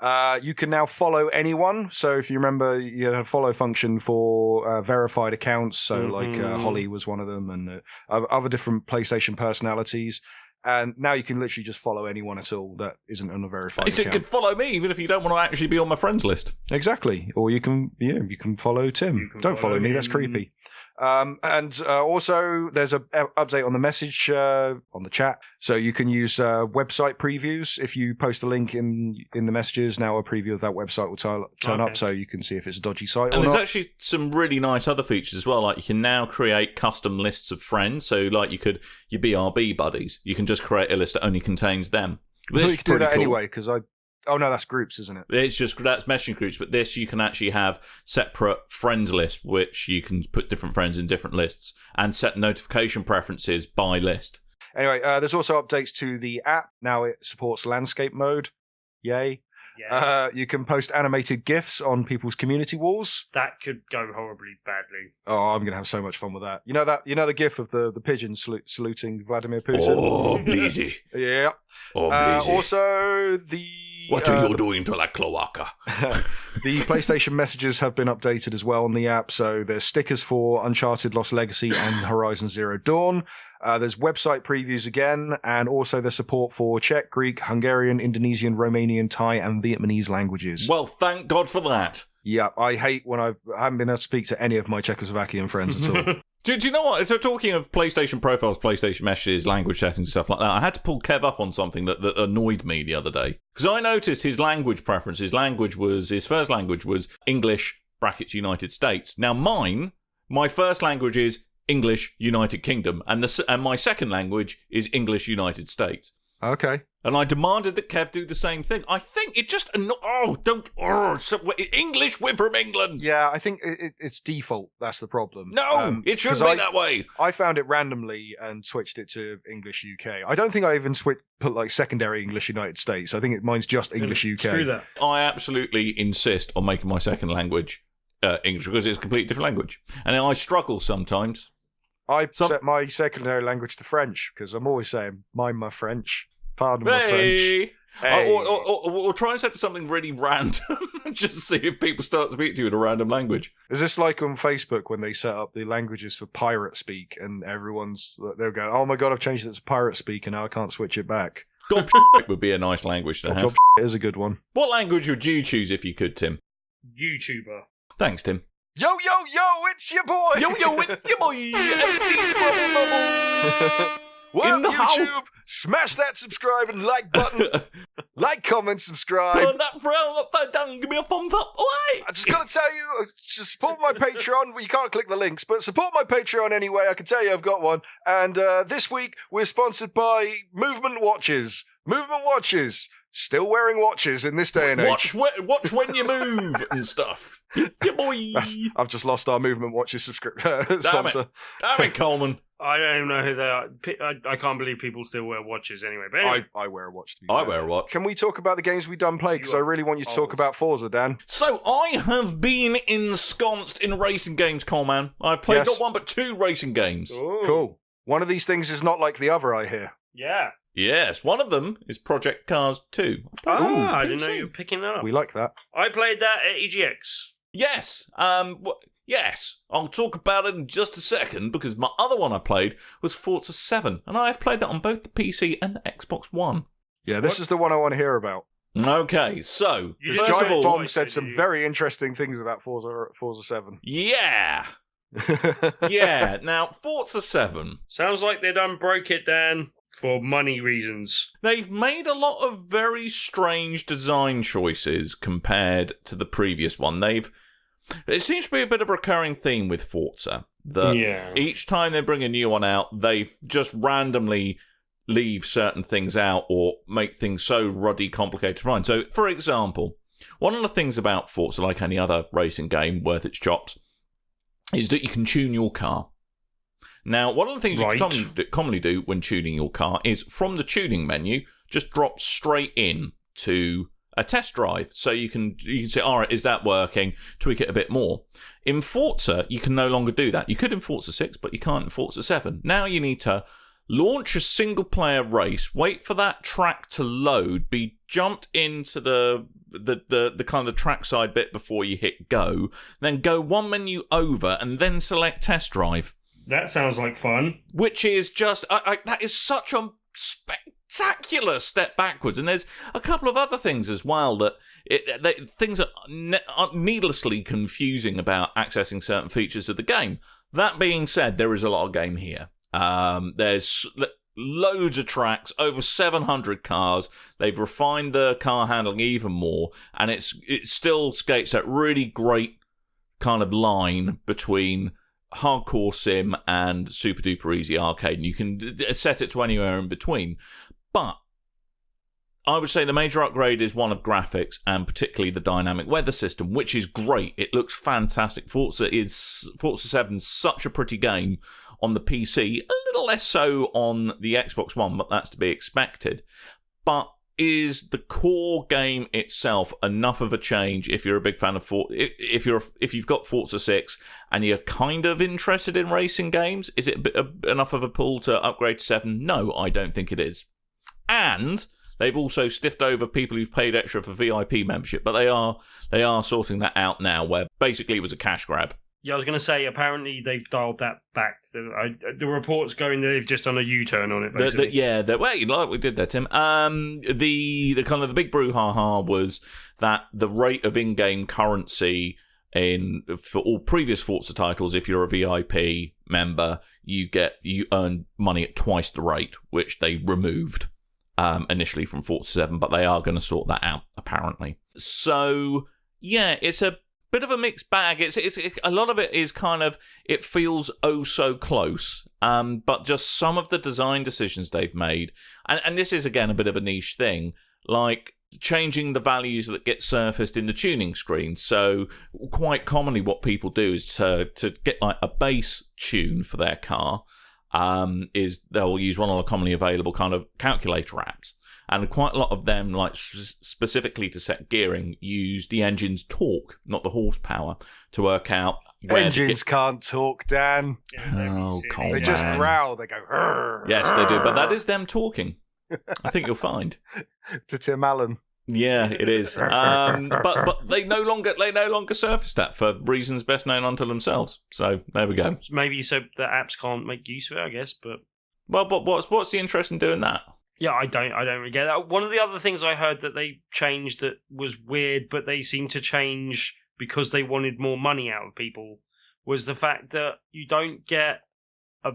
You can now follow anyone. So if you remember, you had a follow function for verified accounts. So like Holly was one of them, and other different PlayStation personalities. And now you can literally just follow anyone at all that isn't on a verified account. It could follow me even if you don't want to actually be on my friends list. Exactly. Or you can follow Tim. Don't follow me. That's creepy. And also, there's an update on the message on the chat, so you can use website previews. If you post a link in the messages, now a preview of that website will turn up, so you can see if it's a dodgy site or not. And there's actually some really nice other features as well. Like you can now create custom lists of friends. So like your BRB buddies, you can just create a list that only contains them. You can do that anyway, because oh no, that's groups, isn't it? That's messaging groups, but this you can actually have separate friends list, which you can put different friends in different lists and set notification preferences by list. Anyway, there's also updates to the app. Now it supports landscape mode. Yay. Yeah. You can post animated GIFs on people's community walls. That could go horribly badly. Oh, I'm going to have so much fun with that. You know the GIF of the pigeon saluting Vladimir Putin? Oh, pleasy. Yeah. Oh, pleasy. Also, what are you doing to La Cloaca? The PlayStation messages have been updated as well on the app. So there's stickers for Uncharted Lost Legacy and Horizon Zero Dawn. There's website previews again, and also there's support for Czech, Greek, Hungarian, Indonesian, Romanian, Thai, and Vietnamese languages. Well, thank God for that. Yeah, I hate when I haven't been able to speak to any of my Czechoslovakian friends at all. Do you know what? So talking of PlayStation profiles, PlayStation messages, language settings, stuff like that, I had to pull Kev up on something that annoyed me the other day. Because I noticed his language preference. His first language was English, brackets United States. Now my first language is English, United Kingdom, and my second language is English, United States. Okay. And I demanded that Kev do the same thing. I think it just English, we're from England. Yeah, I think it's default. That's the problem. No, it shouldn't be that way. I found it randomly and switched it to English UK. I don't think I even put like secondary English United States. I think mine's just English UK. Screw that. I absolutely insist on making my second language English because it's a completely different language, and I struggle sometimes. I set my secondary language to French because I'm always saying, mind my French. Pardon my French. Hey. Or try and set to something really random just to see if people start speaking to you in a random language. Is this like on Facebook when they set up the languages for pirate speak and they're going, oh my God, I've changed it to pirate speak and now I can't switch it back. Gob would be a nice language to have. Gob is a good one. What language would you choose if you could, Tim? YouTuber. Thanks, Tim. Yo, it's your boy! Yo, it's your boy! What up, YouTube? Smash that subscribe and like button. Like, comment, subscribe. Turn that frown upside down and give me a thumbs up. Alright! I just gotta tell you, just support my Patreon. Well, you can't click the links, but support my Patreon anyway. I can tell you I've got one. And this week, we're sponsored by Movement Watches. Movement Watches. Still wearing watches in this day and age. Watch when you move and stuff. Yeah, boy. I've just lost our movement watches sponsor. Damn it, Coleman. I don't even know who they are. I can't believe people still wear watches anyway. But anyway. I wear a watch. To be I fair. wear a watch. Can we talk about the games we done play? Because I really want you to talk about Forza, Dan. So I have been ensconced in racing games, Coleman. I've played not one but 2 racing games. Ooh. Cool. One of these things is not like the other, I hear. Yeah. Yes, one of them is Project Cars 2. I didn't know you were picking that up. We like that. I played that at EGX. Yes. Yes. I'll talk about it in just a second because my other one I played was Forza 7, and I've played that on both the PC and the Xbox One. Yeah, this is the one I want to hear about. Okay, so first Giant of all, Bomb said some very interesting things about Forza 7. Yeah. Yeah. Now, Forza 7. Sounds like they done broke it down for money reasons. They've made a lot of very strange design choices compared to the previous one. It seems to be a bit of a recurring theme with Forza. That each time they bring a new one out, they just randomly leave certain things out or make things so ruddy complicated to find. So, for example, one of the things about Forza, like any other racing game worth its chops, is that you can tune your car. Now, one of the things you commonly do when tuning your car is from the tuning menu, just drop straight in to a test drive. So you can say, all right, is that working? Tweak it a bit more. In Forza, you can no longer do that. You could in Forza 6, but you can't in Forza 7. Now you need to launch a single-player race, wait for that track to load, be jumped into the kind of trackside bit before you hit go, then go one menu over and then select test drive. That sounds like fun. Which is just... that is such a spectacular step backwards. And there's a couple of other things as well that... things are needlessly confusing about accessing certain features of the game. That being said, there is a lot of game here. There's loads of tracks, over 700 cars. They've refined the car handling even more. And it still skates that really great kind of line between... hardcore sim and super duper easy arcade, and you can set it to anywhere in between. But I would say the major upgrade is one of graphics, and particularly the dynamic weather system, which is great. It looks fantastic. Forza 7 is such a pretty game on the PC, a little less so on the Xbox One, but that's to be expected. But is the core game itself enough of a change if you're a big fan of Forza? If you've got Forza 6 and you're kind of interested in racing games, is it enough of a pull to upgrade to 7? No, I don't think it is. And they've also stiffed over people who've paid extra for VIP membership, but they are sorting that out now, where basically it was a cash grab. Yeah, I was going to say, apparently they've dialed that back. The report's going that they've just done a U-turn on it, basically. Like we did there, Tim. The kind of the big brouhaha was that the rate of in-game currency for all previous Forza titles, if you're a VIP member, you earn money at twice the rate, which they removed initially from Forza 7, but they are going to sort that out, apparently. So, yeah, it's a bit of a mixed bag. It's a lot of it is kind of, it feels oh so close, but just some of the design decisions they've made, and this is again a bit of a niche thing, like changing the values that get surfaced in the tuning screen. So quite commonly what people do is to get like a base tune for their car, is they'll use one of the commonly available kind of calculator apps. And quite a lot of them, like specifically to set gearing, use the engine's torque, not the horsepower, to work out where engines can't talk, Dan. Oh, Coleman. They just growl. They go. Rrr, yes, they do. But that is them talking. I think you'll find to Tim Allen. Yeah, it is. But they no longer surface that for reasons best known unto themselves. So there we go. Maybe so the apps can't make use of it, I guess. But what's the interest in doing that? Yeah, I don't really get that. One of the other things I heard that they changed that was weird, but they seemed to change because they wanted more money out of people, was the fact that you don't get a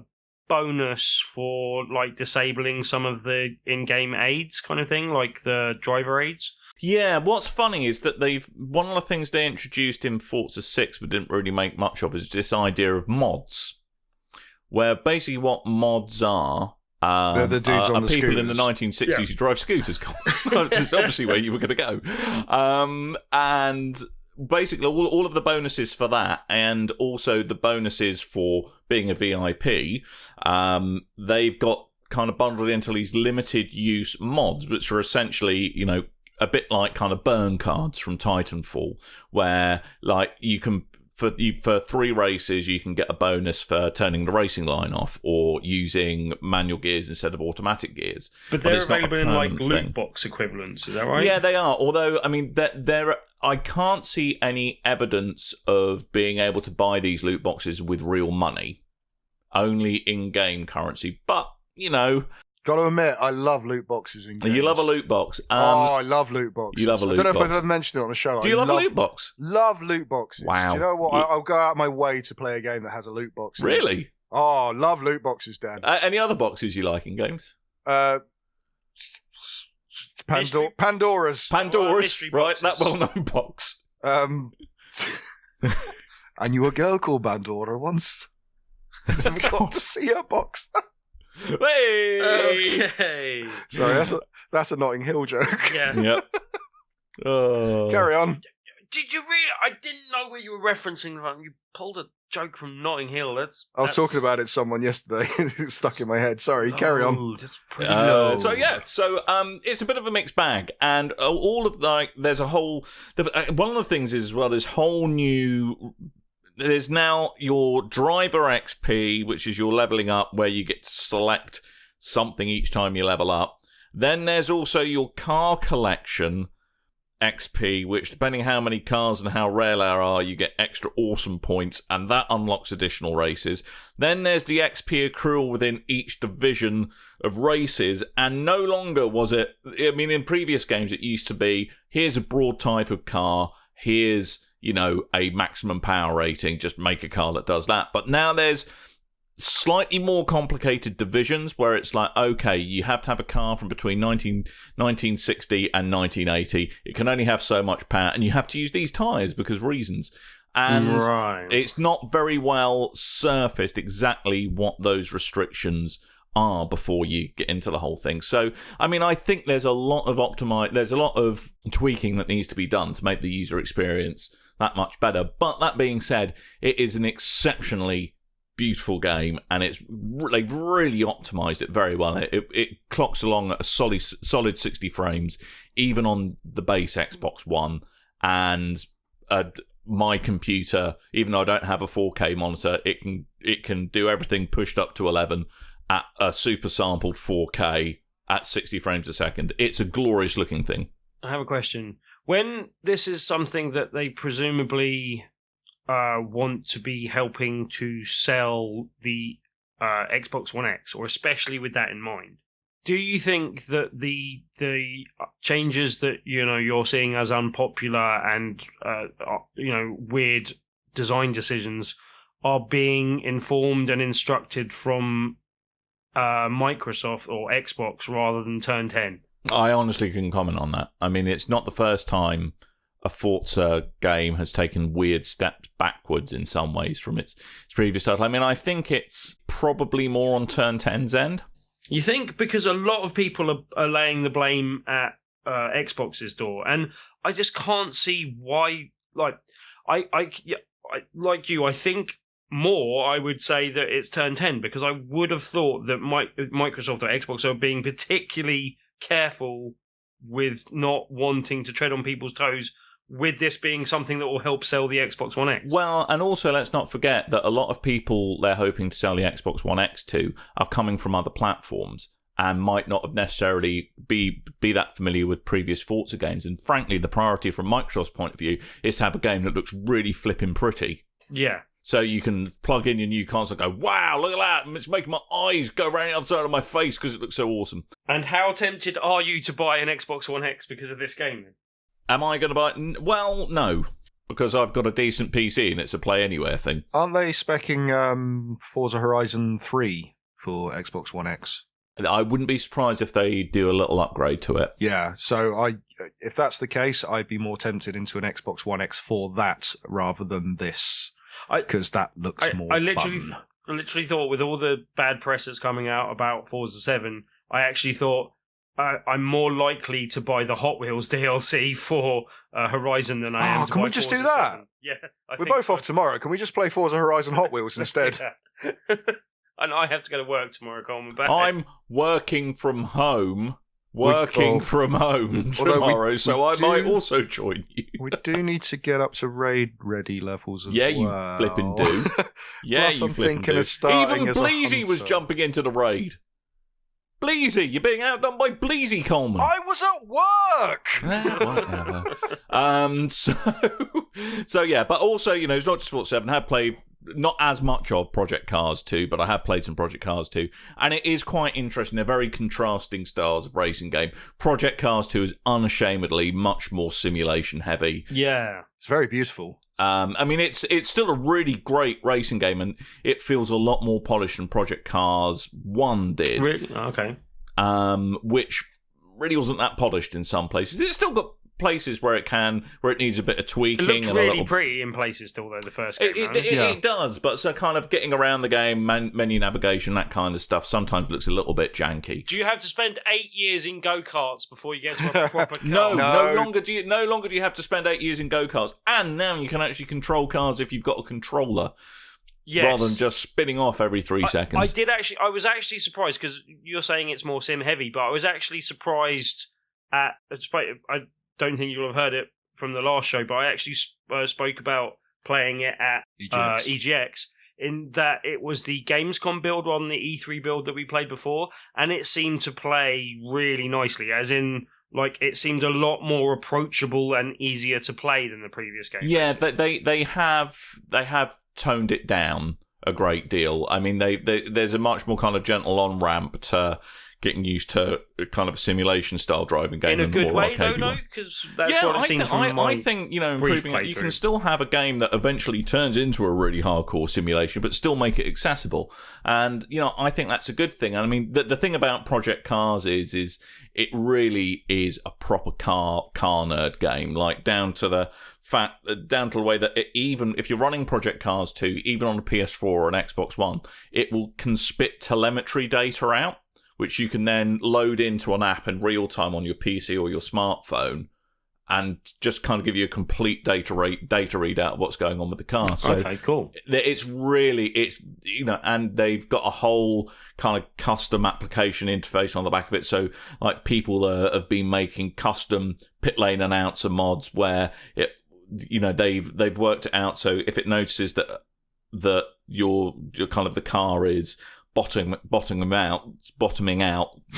bonus for like disabling some of the in-game aids kind of thing, like the driver aids. Yeah, what's funny is that one of the things they introduced in Forza 6 but didn't really make much of is this idea of mods, where basically what mods are The dudes on the people in the scooters. 1960s who drive scooters. That's obviously where you were going to go. And basically, all of the bonuses for that, and also the bonuses for being a VIP, they've got kind of bundled into these limited use mods, which are essentially, a bit like kind of burn cards from Titanfall, where like you can. For 3 races, you can get a bonus for turning the racing line off or using manual gears instead of automatic gears. But they're it's not available a in like permanent loot thing. box equivalents, is that right? Yeah, they are. Although, I mean, I can't see any evidence of being able to buy these loot boxes with real money, only in-game currency. But, Got to admit, I love loot boxes in games. you love a loot box. I love loot boxes. You love a loot I don't know box. if I've ever mentioned it on the show. Do you love a loot box? Love loot boxes. Wow. Do you know what? I'll go out of my way to play a game that has a loot box. Really? Oh, love loot boxes, Dan. Any other boxes you like in games? Pandora's. Pandora's, right? That boxes. well-known box. I knew a girl called Pandora once. Never got to see her box. Hey! Okay. Sorry, that's a Notting Hill joke. Yeah. Yep. Oh. Carry on. Did you really? I didn't know what you were referencing. You pulled a joke from Notting Hill. I was talking about it to someone yesterday. It stuck in my head. Sorry, carry on. That's pretty low. So it's a bit of a mixed bag, and all of there's a whole. One of the things is there's whole new. There's now your driver XP, which is your leveling up, where you get to select something each time you level up. Then there's also your car collection XP, which, depending how many cars and how rare they are, you get extra awesome points, and that unlocks additional races. Then there's the XP accrual within each division of races, and no longer was it... I mean, in previous games, it used to be, here's a broad type of car, here's... a maximum power rating, just make a car that does that. But now there's slightly more complicated divisions where it's like, okay, you have to have a car from between 1960 and 1980. It can only have so much power, and you have to use these tyres because reasons. And It's not very well surfaced exactly what those restrictions are before you get into the whole thing. So, I mean, I think there's a lot of tweaking that needs to be done to make the user experience that much better. But that being said, it is an exceptionally beautiful game, and they've really optimized it very well. It clocks along at a solid 60 frames, even on the base Xbox One, and my computer, even though I don't have a 4K monitor, it can do everything pushed up to 11 at a super sampled 4K at 60 frames a second. It's a glorious looking thing. I have a question. When this is something that they presumably want to be helping to sell the Xbox One X, or especially with that in mind, do you think that the changes that you're seeing as unpopular and weird design decisions are being informed and instructed from Microsoft or Xbox rather than Turn 10? I honestly can comment on that. I mean, it's not the first time a Forza game has taken weird steps backwards in some ways from its previous title. I mean, I think it's probably more on Turn 10's end. You think? Because a lot of people are laying the blame at Xbox's door, and I just can't see why. Like, I like you, I think more, I would say that it's Turn 10, because I would have thought that Microsoft or Xbox are being particularly careful with not wanting to tread on people's toes, with this being something that will help sell the Xbox One X. Well, and also let's not forget that a lot of people they're hoping to sell the Xbox One X to are coming from other platforms and might not have necessarily be that familiar with previous Forza games. And frankly, the priority from Microsoft's point of view is to have a game that looks really flipping pretty. Yeah. So you can plug in your new console and go, wow, look at that. It's making my eyes go around the other side of my face because it looks so awesome. And how tempted are you to buy an Xbox One X because of this game then? Am I going to buy it? Well, no. Because I've got a decent PC and it's a play anywhere thing. Aren't they speccing Forza Horizon 3 for Xbox One X? I wouldn't be surprised if they do a little upgrade to it. Yeah, so if that's the case, I'd be more tempted into an Xbox One X for that rather than this. Because that looks more fun. literally thought with all the bad press that's coming out about Forza 7, I actually thought I'm more likely to buy the Hot Wheels DLC for Horizon than I am to can buy we just Forza do that? 7. Yeah, We're both off tomorrow. Can we just play Forza Horizon Hot Wheels instead? Yeah. And I have to go to work tomorrow, Coleman. But I'm working from home. From home tomorrow, so I might also join you. We do need to get up to raid ready levels as yeah, well. you flipping do. Yeah, Plus, you I'm flipping thinking do. of starting Even as a Bleezy was hunter. jumping into the raid. Bleezy, you're being outdone by Bleezy Coleman. I was at work! So yeah, but also, it's not just Forza 7. I have played not as much of Project Cars 2, but I have played some Project Cars 2, and it is quite interesting. They're very contrasting styles of racing game. Project Cars 2 is unashamedly much more simulation heavy. yeah, It's very beautiful. I mean, it's still a really great racing game, and it feels a lot more polished than Project Cars 1 did. really? Okay. Which really wasn't that polished in some places. It's still got places where it needs a bit of tweaking. It looks and really pretty in places still, though, the first game. It does, but so kind of getting around the game, menu navigation, that kind of stuff, sometimes looks a little bit janky. Do you have to spend 8 years in go-karts before you get to a proper car? No longer do you have to spend 8 years in go-karts, and now you can actually control cars if you've got a controller. Yes. Rather than just spinning off every 3 seconds. I was actually surprised, because you're saying it's more sim heavy, but I was actually surprised at, I don't think you'll have heard it from the last show, but I actually spoke about playing it at EGX, in that it was the Gamescom build on the E3 build that we played before, and it seemed to play really nicely, as in, like, it seemed a lot more approachable and easier to play than the previous game. Yeah, they have toned it down a great deal. I mean, there's a much more kind of gentle on-ramp to getting used to kind of a simulation style driving game in a good way, though, arcadey no? one. Because that's what it seems from I think, improving it, you can playthrough. still have a game that eventually turns into a really hardcore simulation, but still make it accessible. And, I think that's a good thing. And I mean, the thing about Project Cars is it really is a proper car nerd game, like down to the way that even if you're running Project Cars 2, even on a PS4 or an Xbox One, it can spit telemetry data out, which you can then load into an app in real time on your PC or your smartphone, and just kind of give you a complete data readout of what's going on with the car. So okay, cool. And they've got a whole kind of custom application interface on the back of it. So, like, people have been making custom pit lane announcer mods where they've worked it out. So if it notices that your kind of the car is bottoming out,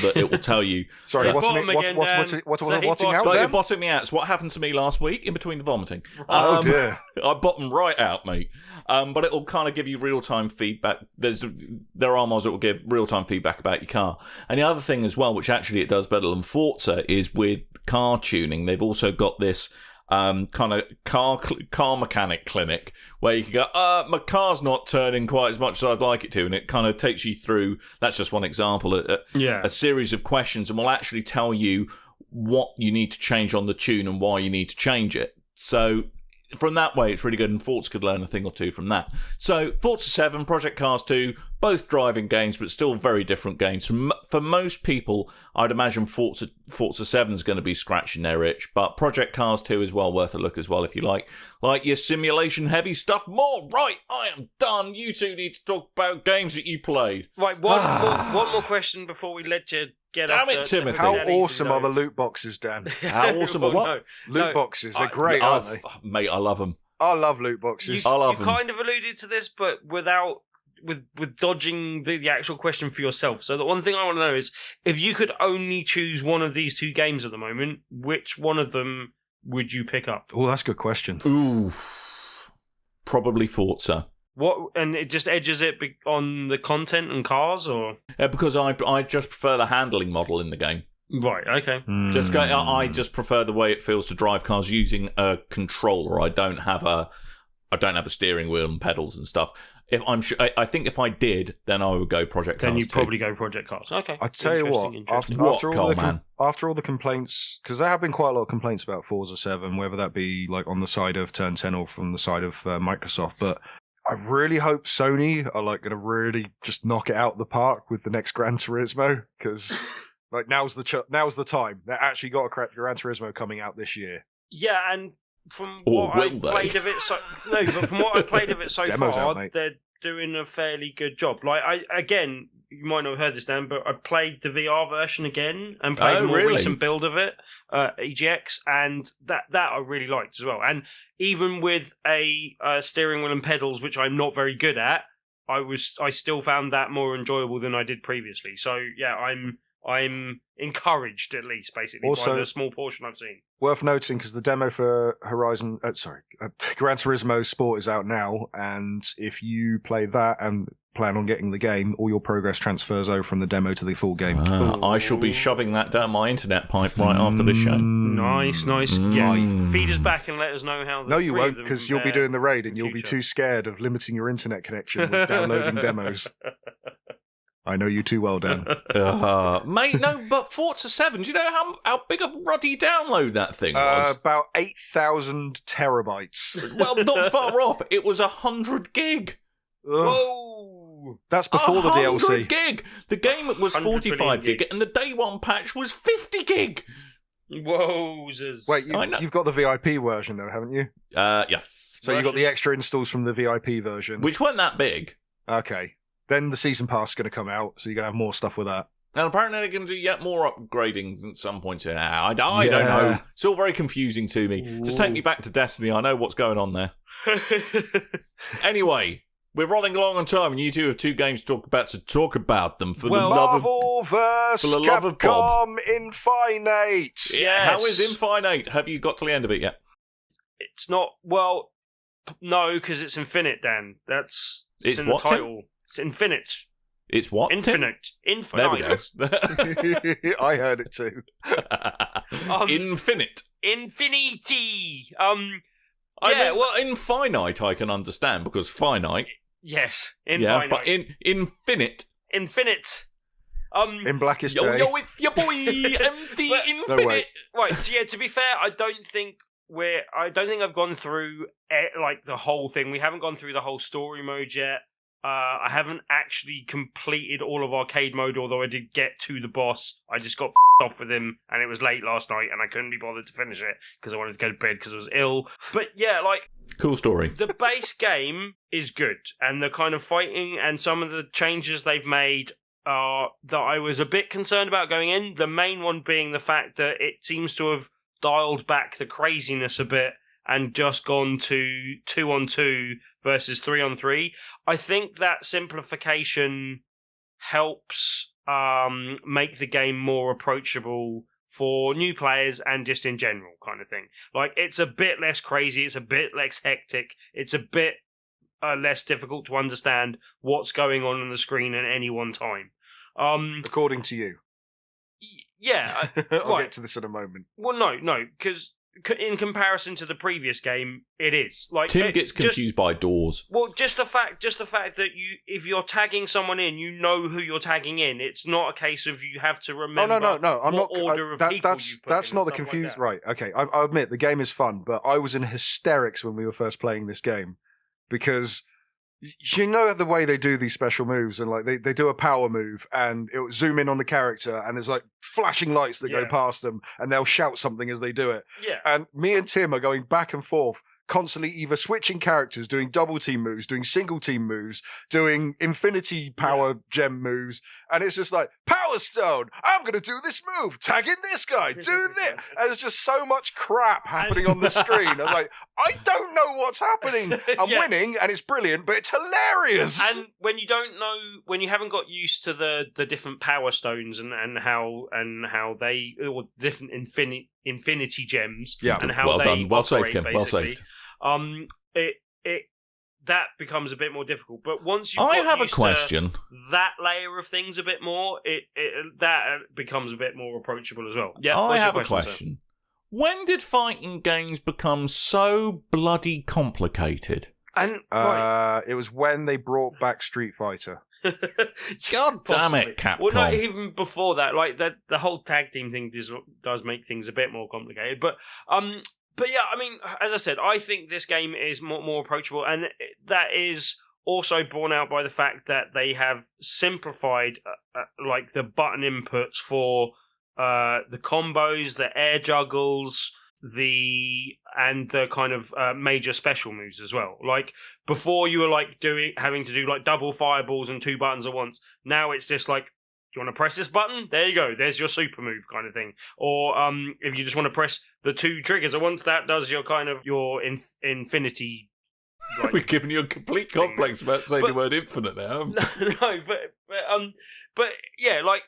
that it will tell you. Sorry, what's out? You're bottoming out. It's what happened to me last week in between the vomiting. Oh dear! I bottomed right out, mate. But it will kind of give you real-time feedback. There are mods that will give real-time feedback about your car. And the other thing as well, which actually it does better than Forza, is with car tuning. They've also got this kind of car mechanic clinic where you can go, my car's not turning quite as much as I'd like it to, and it kind of takes you through, that's just one example, a series of questions, and will actually tell you what you need to change on the tune and why you need to change it. So from that way, it's really good, and Forza could learn a thing or two from that. So Forza 7, Project Cars 2, both driving games, but still very different games. For most people, I'd imagine Forza 7 is going to be scratching their itch, but Project Cars 2 is well worth a look as well if you like your simulation-heavy stuff more. Right, I am done. You two need to talk about games that you played. Right, one more question before we let you get Damn off it, Timothy. How awesome are the loot boxes, Dan? How awesome are what? Loot boxes, they're great, aren't they? Mate, I love them. I love loot boxes. I love you them. kind of alluded to this, but with dodging the actual question for yourself. So the one thing I want to know is, if you could only choose one of these two games at the moment, which one of them would you pick up? Oh, that's a good question. Ooh, probably Forza. What, and it just edges it on the content and cars, or? Because I just prefer the handling model in the game. Right, okay. I just prefer the way it feels to drive cars using a controller. I don't have a steering wheel and pedals and stuff. I think if I did, then I would go Project Cars. Then you'd probably go Project Cars. Okay. I tell you what, after all the complaints, because there have been quite a lot of complaints about Forza 7, whether that be like on the side of Turn 10 or from the side of Microsoft, but I really hope Sony are like going to really just knock it out of the park with the next Gran Turismo, because like now's the time. They actually got a Gran Turismo coming out this year. Yeah, and from what I've played of it, from what I've played of it so far, they're doing a fairly good job. Like again, you might not have heard this, Dan, but I played the VR version again and played a more recent build of it, EGX, and that I really liked as well. And even with a steering wheel and pedals, which I'm not very good at, I still found that more enjoyable than I did previously. So yeah, I'm encouraged, at least, basically, by the small portion I've seen. Worth noting, because the demo for Gran Turismo Sport is out now, and if you play that and plan on getting the game, all your progress transfers over from the demo to the full game. I shall be shoving that down my internet pipe right after this show. Nice. Yeah, feed us back and let us know how. No, you won't, because you'll be doing the raid and you'll be too scared of limiting your internet connection with downloading demos. I know you too well, Dan. Mate, no, but Forza 7, do you know how big a ruddy download that thing was? About 8,000 terabytes. Well, not far off. It was 100 gig. Whoa! That's before the DLC. 100 gig! The game was 45 gig, and the day one patch was 50 gig! Wowzers. Wait, you've got the VIP version, though, haven't you? Yes. So you got the extra installs from the VIP version. Which weren't that big. Okay. Then the Season Pass is going to come out, so you're going to have more stuff with that. And apparently they're going to do yet more upgrading at some point. I don't know. It's all very confusing to me. Ooh. Just take me back to Destiny. I know what's going on there. Anyway, we're rolling along on time, and you two have two games to talk about, so talk about them for the love of Capcom Infinite. Yes. How is Infinite? Have you got to the end of it yet? It's not, no, because it's Infinite, Dan. It's in the title. Tim? It's Infinite. It's what? Infinite. Tim? There we go. I heard it too. Infinite. Infinity. Infinite I can understand, because finite. Yes, infinite. Yeah, but infinite. Infinite. In Blackest Day. Yo, with your boy, the Infinite. Right, so yeah, to be fair, I don't think I've gone through the whole thing. We haven't gone through the whole story mode yet. I haven't actually completed all of arcade mode, although I did get to the boss. I just got off with him, and it was late last night, and I couldn't be bothered to finish it because I wanted to go to bed because I was ill. But yeah, cool story. The base game is good, and the kind of fighting and some of the changes they've made that I was a bit concerned about going in. The main one being the fact that it seems to have dialed back the craziness a bit and just gone to 2-on-2 versus 3-on-3. I think that simplification helps make the game more approachable for new players and just in general kind of thing. It's a bit less crazy, it's a bit less hectic, it's a bit less difficult to understand what's going on the screen at any one time. According to you. Yeah. I'll get to this in a moment. Well, no, because in comparison to the previous game, it is Tim gets confused by doors. Well, just the fact that if you're tagging someone in, you know who you're tagging in. It's not a case of you have to remember. No. I'm not. Order of people that's not the confusion. Right? Okay. I admit the game is fun, but I was in hysterics when we were first playing this game because you know the way they do these special moves, and they do a power move and it will zoom in on the character and there's flashing lights that go past them and they'll shout something as they do it. Yeah. And me and Tim are going back and forth, constantly either switching characters, doing double team moves, doing single team moves, doing infinity power gem moves, and it's just Power Stone, I'm going to do this move, tag in this guy, do this. And there's just so much crap happening on the screen. I was I don't know what's happening. I'm winning, and it's brilliant, but it's hilarious. And when you don't know, when you haven't got used to the different Power Stones and how they, or different infinity gems, and how well they done. Well operate, saved, Tim. Well saved. That becomes a bit more difficult. But once you question. To that layer of things a bit more, that becomes a bit more approachable as well. Yeah, I have a question. When did fighting games become so bloody complicated? And it was when they brought back Street Fighter. God damn it, Capcom. Well, not even before that. The whole tag team thing does make things a bit more complicated. But But yeah, I mean, as I said, I think this game is more approachable, and that is also borne out by the fact that they have simplified like the button inputs for the combos, the air juggles, and the kind of major special moves as well. Like before, you were like having to do like double fireballs and 2 buttons at once. Now it's just like, do you want to press this button? There you go. There's your super move kind of thing. Or if you just want to press the 2 triggers at once, that does your kind of your infinity. Like, we're giving you a complete complex about saying the word infinite now. No, but yeah, like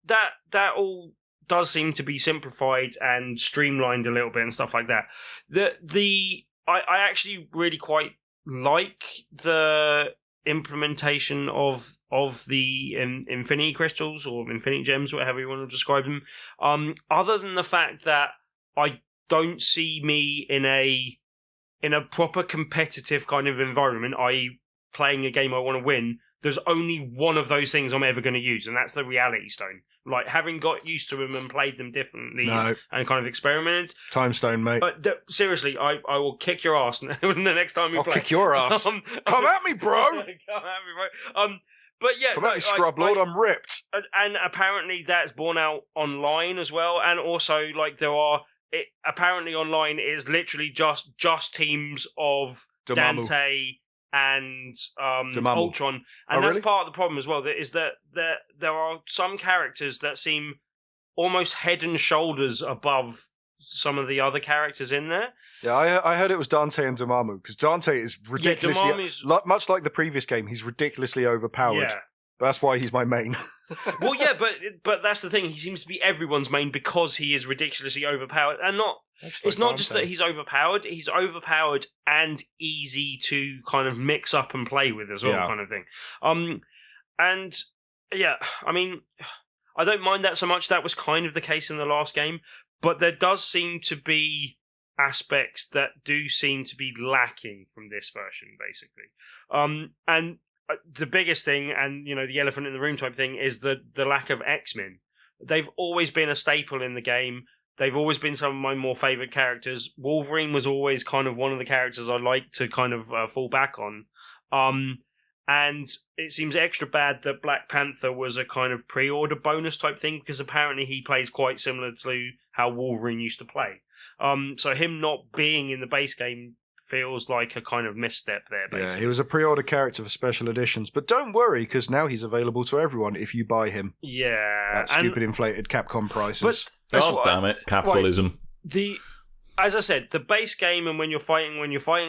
that all does seem to be simplified and streamlined a little bit and stuff like that. I actually really quite like the implementation of the infinity crystals or infinity gems, whatever you want to describe them. Other than the fact that I don't see me in a proper competitive kind of environment, i.e. playing a game I want to win, there's only one of those things I'm ever going to use, and that's the reality stone. Like, having got used to them and played them differently and kind of experimented. Time stone, mate. But seriously, I will kick your ass the next time we play. I'll kick your ass. Come at me, bro! Come at me, bro. But yeah, come at me, scrub lord. I'm ripped. And apparently that's borne out online as well, and also like apparently online is literally just teams of Dormammu. Dante and Dormammu. Ultron, and that's really? part of the problem as well. That is that there are some characters that seem almost head and shoulders above some of the other characters in there. Yeah, I heard it was Dante and Dormammu, because Dante is ridiculously, much like the previous game, he's ridiculously overpowered. Yeah. But that's why he's my main. Well, yeah, but that's the thing. He seems to be everyone's main because he is ridiculously overpowered, and it's not just that he's overpowered. He's overpowered and easy to kind of mix up and play with as well, kind of thing. And yeah, I mean, I don't mind that so much. That was kind of the case in the last game, but there does seem to be aspects that do seem to be lacking from this version, basically. And the biggest thing, and you know, the elephant in the room type thing, is the lack of X-Men. They've always been a staple in the game. They've always been some of my more favourite characters. Wolverine was always kind of one of the characters I like to kind of fall back on. And it seems extra bad that Black Panther was a kind of pre-order bonus type thing, because apparently he plays quite similar to how Wolverine used to play. So him not being in the base game feels like a kind of misstep there, basically. Yeah, he was a pre-order character for special editions, but don't worry, because now he's available to everyone if you buy him. Yeah. At stupid inflated Capcom prices. God damn it, capitalism. As I said, the base game, and when you're fighting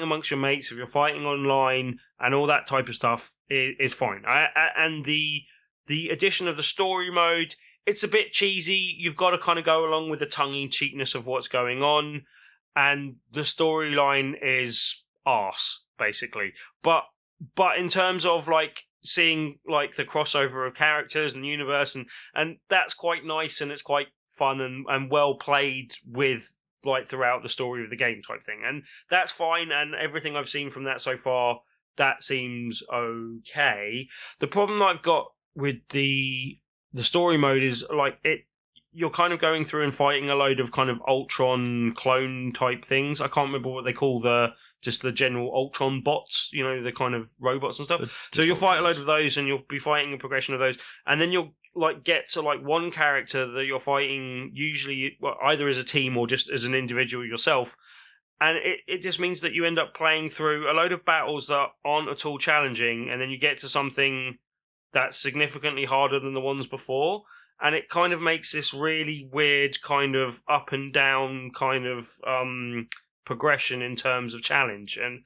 amongst your mates, if you're fighting online and all that type of stuff, is fine. And the addition of the story mode, it's a bit cheesy. You've got to kind of go along with the tongue-in-cheekness of what's going on. And the storyline is arse, basically. But in terms of like seeing like the crossover of characters and the universe, and that's quite nice, and it's quite fun and well played with like throughout the story of the game type thing. And that's fine, and everything I've seen from that so far, that seems okay. The problem I've got with the story mode is like you're kind of going through and fighting a load of kind of Ultron clone type things. I can't remember what they call the general Ultron bots, you know, the kind of robots and stuff. So you'll fight a load of those, and you'll be fighting a progression of those, and then you'll like get to like one character that you're fighting, usually either as a team or just as an individual yourself. And it just means that you end up playing through a load of battles that aren't at all challenging, and then you get to something that's significantly harder than the ones before. And it kind of makes this really weird kind of up and down kind of progression in terms of challenge. And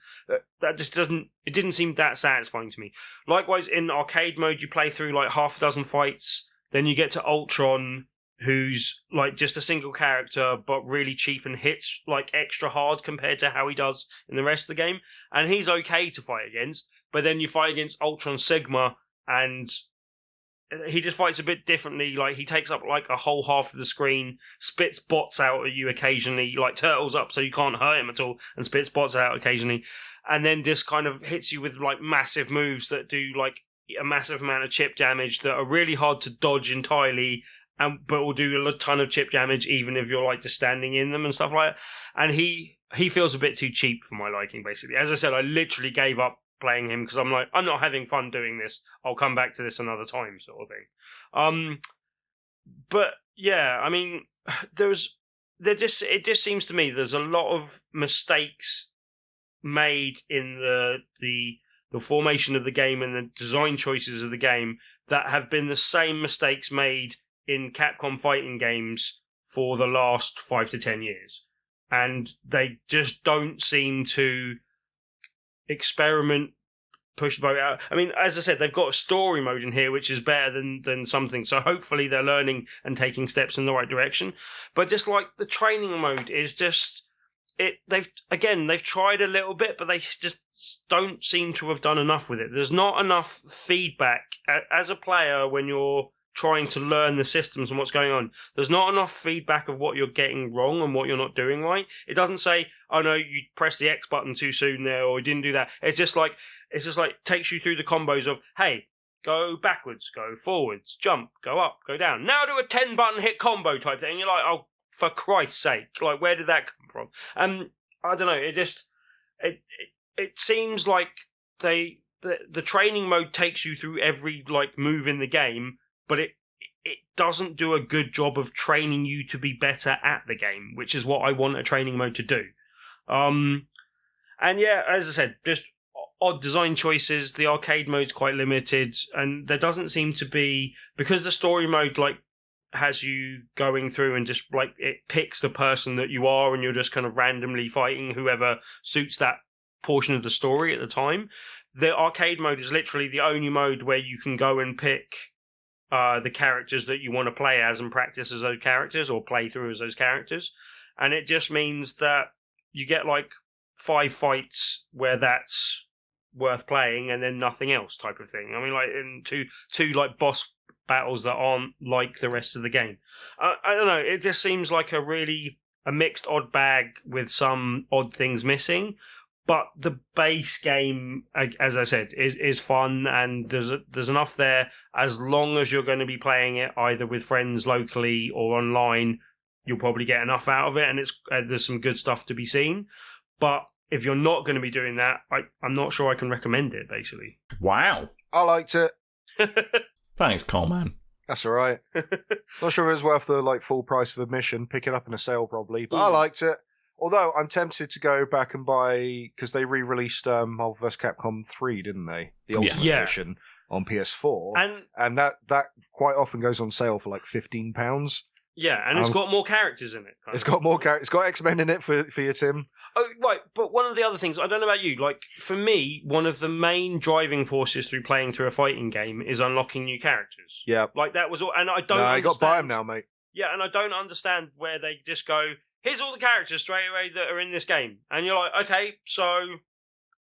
that just didn't seem that satisfying to me. Likewise, in arcade mode, you play through like half a dozen fights. Then you get to Ultron, who's like just a single character, but really cheap and hits like extra hard compared to how he does in the rest of the game. And he's okay to fight against. But then you fight against Ultron Sigma, and he just fights a bit differently. Like, he takes up like a whole half of the screen, spits bots out at you occasionally, like turtles up so you can't hurt him at all, and spits bots out occasionally, and then just kind of hits you with like massive moves that do like a massive amount of chip damage that are really hard to dodge entirely, but will do a ton of chip damage even if you're like just standing in them and stuff like that. And he feels a bit too cheap for my liking, basically. As I said, I literally gave up playing him because I'm like, I'm not having fun doing this. I'll come back to this another time, sort of thing. But yeah, I mean, it just seems to me there's a lot of mistakes made in the formation of the game and the design choices of the game that have been the same mistakes made in Capcom fighting games for the last 5 to 10 years. And they just don't seem to experiment, push the boat out. I mean, as I said, they've got a story mode in here, which is better than something. So hopefully they're learning and taking steps in the right direction. But just like the training mode is just... They've tried a little bit, but they just don't seem to have done enough with it. There's not enough feedback as a player when you're trying to learn the systems and what's going on. There's not enough feedback of what you're getting wrong and what you're not doing right. It doesn't say, "Oh no, you pressed the X button too soon there," or "You didn't do that." It's just like takes you through the combos of, "Hey, go backwards, go forwards, jump, go up, go down. Now do a 10-button hit combo type thing." And you're like, "Oh, for Christ's sake, like, where did that come from?" I don't know. It seems like the training mode takes you through every like move in the game, but it doesn't do a good job of training you to be better at the game, which is what I want a training mode to do. And yeah, as I said, just odd design choices. The arcade mode's quite limited, and there doesn't seem to be, because the story mode like has you going through and just like it picks the person that you are, and you're just kind of randomly fighting whoever suits that portion of the story at the time. The arcade mode is literally the only mode where you can go and pick the characters that you want to play as and practice as those characters or play through as those characters. And it just means that you get like 5 fights where that's worth playing and then nothing else type of thing. I mean, like in two like boss battles that aren't like the rest of the game. I don't know, it just seems like a mixed odd bag with some odd things missing. But the base game, as I said, is fun, and there's enough there. As long as you're going to be playing it either with friends locally or online, you'll probably get enough out of it, and there's some good stuff to be seen. But if you're not going to be doing that, I'm not sure I can recommend it, basically. Wow. I liked it. Thanks, Coleman. That's all right. Not sure if it was worth the like full price of admission. Pick it up in a sale probably, but I liked it. Although I'm tempted to go back and buy, because they re-released Marvel vs. Capcom 3, didn't they? The Ultimate Edition on PS4, and that quite often goes on sale for like £15. Yeah, and it's got more characters in it. It's got more characters. It's got X-Men in it for you, Tim. Oh, right, but one of the other things, I don't know about you, like, for me, one of the main driving forces through playing through a fighting game is unlocking new characters. Yeah. Like, that was all, and I don't understand... No, you got to buy them now, mate. Yeah, and I don't understand where they just go, here's all the characters straight away that are in this game. And you're like, okay, so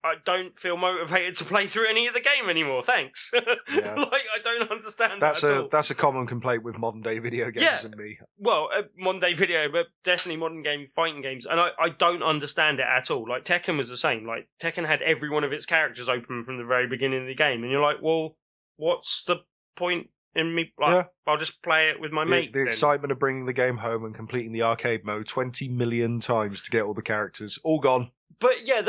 I don't feel motivated to play through any of the game anymore, thanks. Yeah. Like, I don't understand that at all. That's a common complaint with modern day video games and me. Well, modern day video, but definitely modern game fighting games. And I don't understand it at all. Like, Tekken was the same. Like, Tekken had every one of its characters open from the very beginning of the game. And you're like, well, what's the point in me? Like, I'll just play it with my mate. The excitement of bringing the game home and completing the arcade mode 20 million times to get all the characters. All gone. But yeah,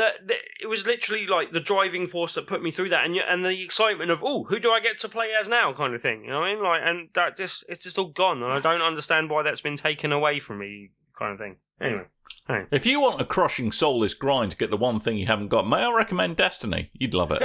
it was literally like the driving force that put me through that, and the excitement of, who do I get to play as now, kind of thing. You know what I mean? Like, and it's just all gone, and I don't understand why that's been taken away from me, kind of thing. Anyway. If you want a crushing soulless grind to get the one thing you haven't got, may I recommend Destiny? You'd love it.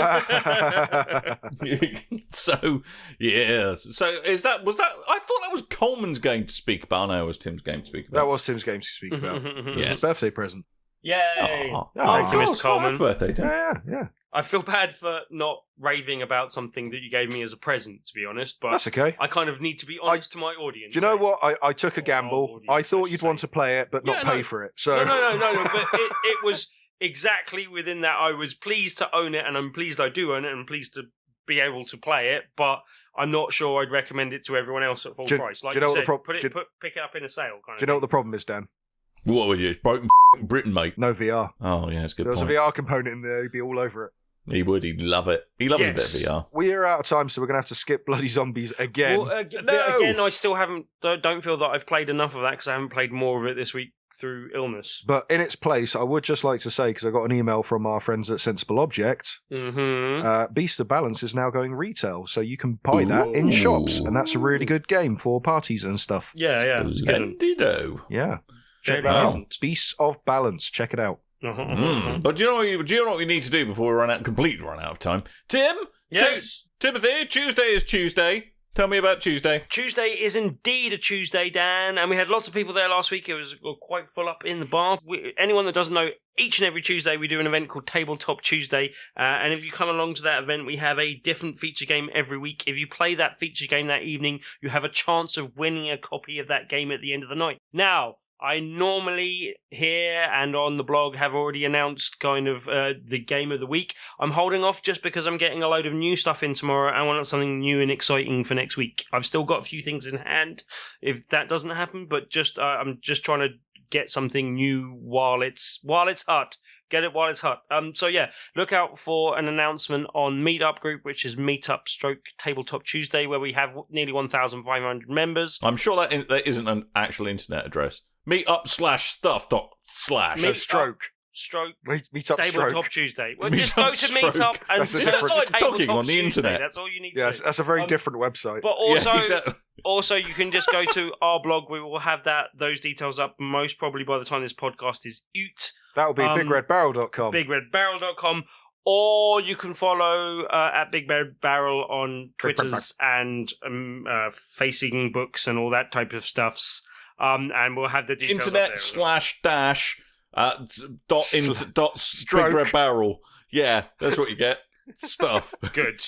So, yes. So, was that? I thought that was Coleman's game to speak about. I know it was Tim's game to speak about. That was Tim's game to speak about. It was his birthday present. Yay! Thank you, Mr. Coleman. Birthday, Tim. Yeah. I feel bad for not raving about something that you gave me as a present, to be honest, but that's okay. I kind of need to be honest to my audience. Do you know what? I took a gamble. I thought you'd want to play it, but not pay for it. So No. But it was exactly within that. I was pleased to own it, and I'm pleased I do own it, and I'm pleased to be able to play it, but I'm not sure I'd recommend it to everyone else at full price. Like you said, pick it up in a sale. Kind of. Do you know what the problem is, Dan? What with you? It's broken Britain, mate. No VR. Oh, yeah, it's good. If there was a VR component in there, you'd be all over it. He would. He'd love it. He loves a bit of VR. We are out of time, so we're going to have to skip bloody zombies again. Well, again, I still don't feel that I've played enough of that because I haven't played more of it this week through illness. But in its place, I would just like to say, because I got an email from our friends at Sensible Object, Beast of Balance is now going retail, so you can buy that in shops, and that's a really good game for parties and stuff. Yeah. Splendido. Yeah. Check that out. Beasts of Balance. Check it out. But do you know what we need to do before we completely run out of time? Tim? Yes? Timothy, Tuesday is Tuesday. Tell me about Tuesday. Tuesday is indeed a Tuesday, Dan, and we had lots of people there last week. It was quite full up in the bar. Anyone that doesn't know, each and every Tuesday we do an event called Tabletop Tuesday, and if you come along to that event, we have a different feature game every week. If you play that feature game that evening, you have a chance of winning a copy of that game at the end of the night. Now, I normally here and on the blog have already announced kind of the game of the week. I'm holding off just because I'm getting a load of new stuff in tomorrow. I want something new and exciting for next week. I've still got a few things in hand if that doesn't happen, but I'm just trying to get something new while it's hot. Get it while it's hot. So yeah, look out for an announcement on Meetup Group, which is Meetup/Tabletop Tuesday, where we have nearly 1,500 members. I'm sure that isn't an actual internet address. Meetup/stuff. Stroke. Meetup Tabletop Stroke. Tuesday. Well, just go to Meetup and That's a search different- for Tabletop Dogging on the Tuesday. internet. That's all you need to Yes, do. that's a very different website. But also, Yeah, exactly. also you can just go to our blog. We will have those details up most probably by the time this podcast is out. That'll be BigRedBarel.com. BigRedBarel.com. Or you can follow at BigRedBarel on Twitters and facing books and all that type of stuffs. And we'll have the details Internet /dash Stroke. Big Red Barrel. Yeah, that's what you get. Stuff. Good.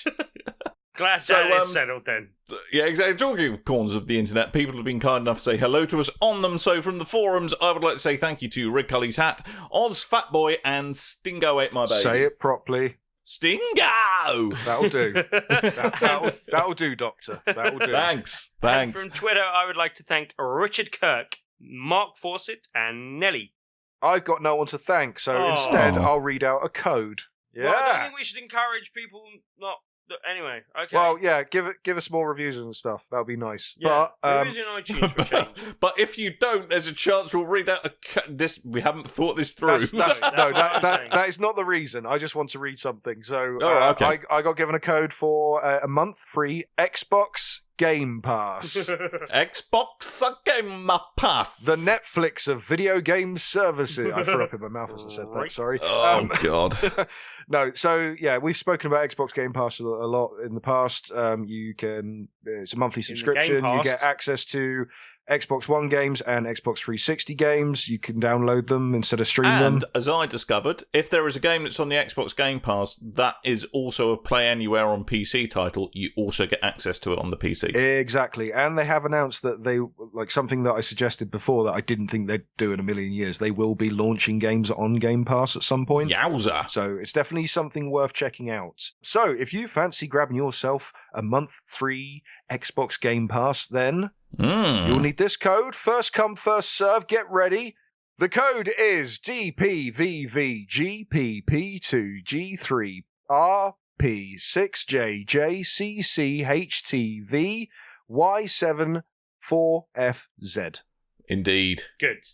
Glad that is settled then. Yeah, exactly. Talking of corners of the internet, people have been kind enough to say hello to us on them. So from the forums, I would like to say thank you to Rick Cully's Hat, Oz Fatboy, and Stingo Ate My Baby. Say it properly. Stingo! That'll do. That'll do, Doctor. That'll do. Thanks. And from Twitter, I would like to thank Richard Kirk, Mark Fawcett, and Nelly. I've got no one to thank, so instead I'll read out a code. Yeah. Well, I don't think we should encourage people not... Anyway, okay. Well, yeah, give us more reviews and stuff. That would be nice. Yeah, But reviews in iTunes for change. But if you don't, there's a chance we'll read out this. We haven't thought this through. that is not the reason. I just want to read something. So okay. I got given a code for a month free Xbox Game Pass. Xbox Game Pass. The Netflix of video game services. I threw up in my mouth as I said that, sorry. Oh, God. No, so yeah, we've spoken about Xbox Game Pass a lot in the past. You can, it's a monthly subscription. You get access to Xbox One games and Xbox 360 games. You can download them instead of stream them. And as I discovered, if there is a game that's on the Xbox Game Pass that is also a Play Anywhere on PC title, you also get access to it on the PC. Exactly. And they have announced that they, like something that I suggested before that I didn't think they'd do in a million years, they will be launching games on Game Pass at some point. Yowza. So it's definitely something worth checking out. So if you fancy grabbing yourself a month free Xbox Game Pass, then you'll need this code. First come, first serve. Get ready. The code is DPVVG-P2G3RP6JJCCHTVY74FZ. Indeed. Good.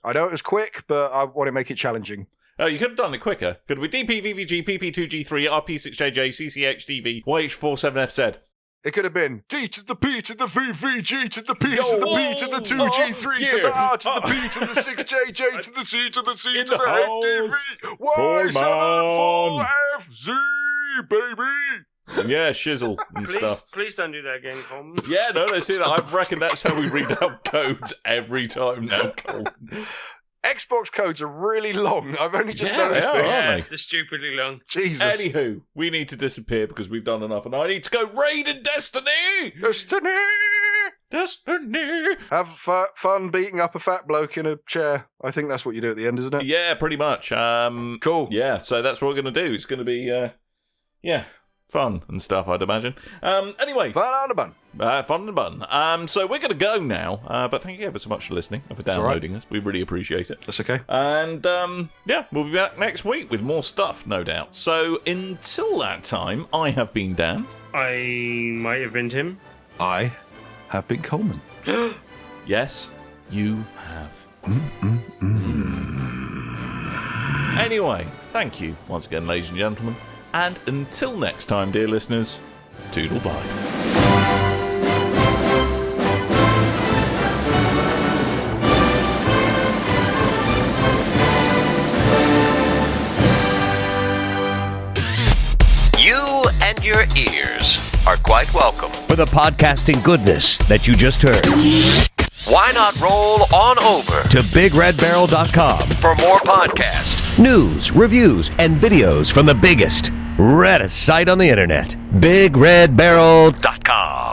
I know it was quick, but I want to make it challenging. Oh, you could have done it quicker. Could we DPVVG-PP2G3RP6JJCCHTVY47FZ? It could have been D to the P to the VVG to the P to the B to the 2G3 to the R to the P to the 6JJ to the C to the C to the HTV Y74FZ, baby. Yeah, shizzle and stuff. Please don't do that again, Coleman. Yeah, no, see that. I reckon that's how we read out codes every time now, Coleman. Xbox codes are really long. I've only just noticed this. Yeah, they're stupidly long. Jesus. Anywho, we need to disappear because we've done enough, and I need to go raid in Destiny. Destiny. Have fun beating up a fat bloke in a chair. I think that's what you do at the end, isn't it? Yeah, pretty much. Cool. Yeah, so that's what we're going to do. It's going to be, fun and stuff, I'd imagine. Anyway. Fun on a bun. Fun and bun. So we're going to go now, but thank you ever so much for listening and for downloading us. We really appreciate it. That's okay. And, we'll be back next week with more stuff, no doubt. So until that time, I have been Dan. I might have been Tim. I have been Coleman. Yes, you have. Anyway, thank you once again, ladies and gentlemen. And until next time, dear listeners, toodle bye. You and your ears are quite welcome. For the podcasting goodness that you just heard. Why not roll on over To BigRedBarel.com. for more podcasts? News, reviews, and videos from the biggest, reddest site on the internet. BigRedBarel.com.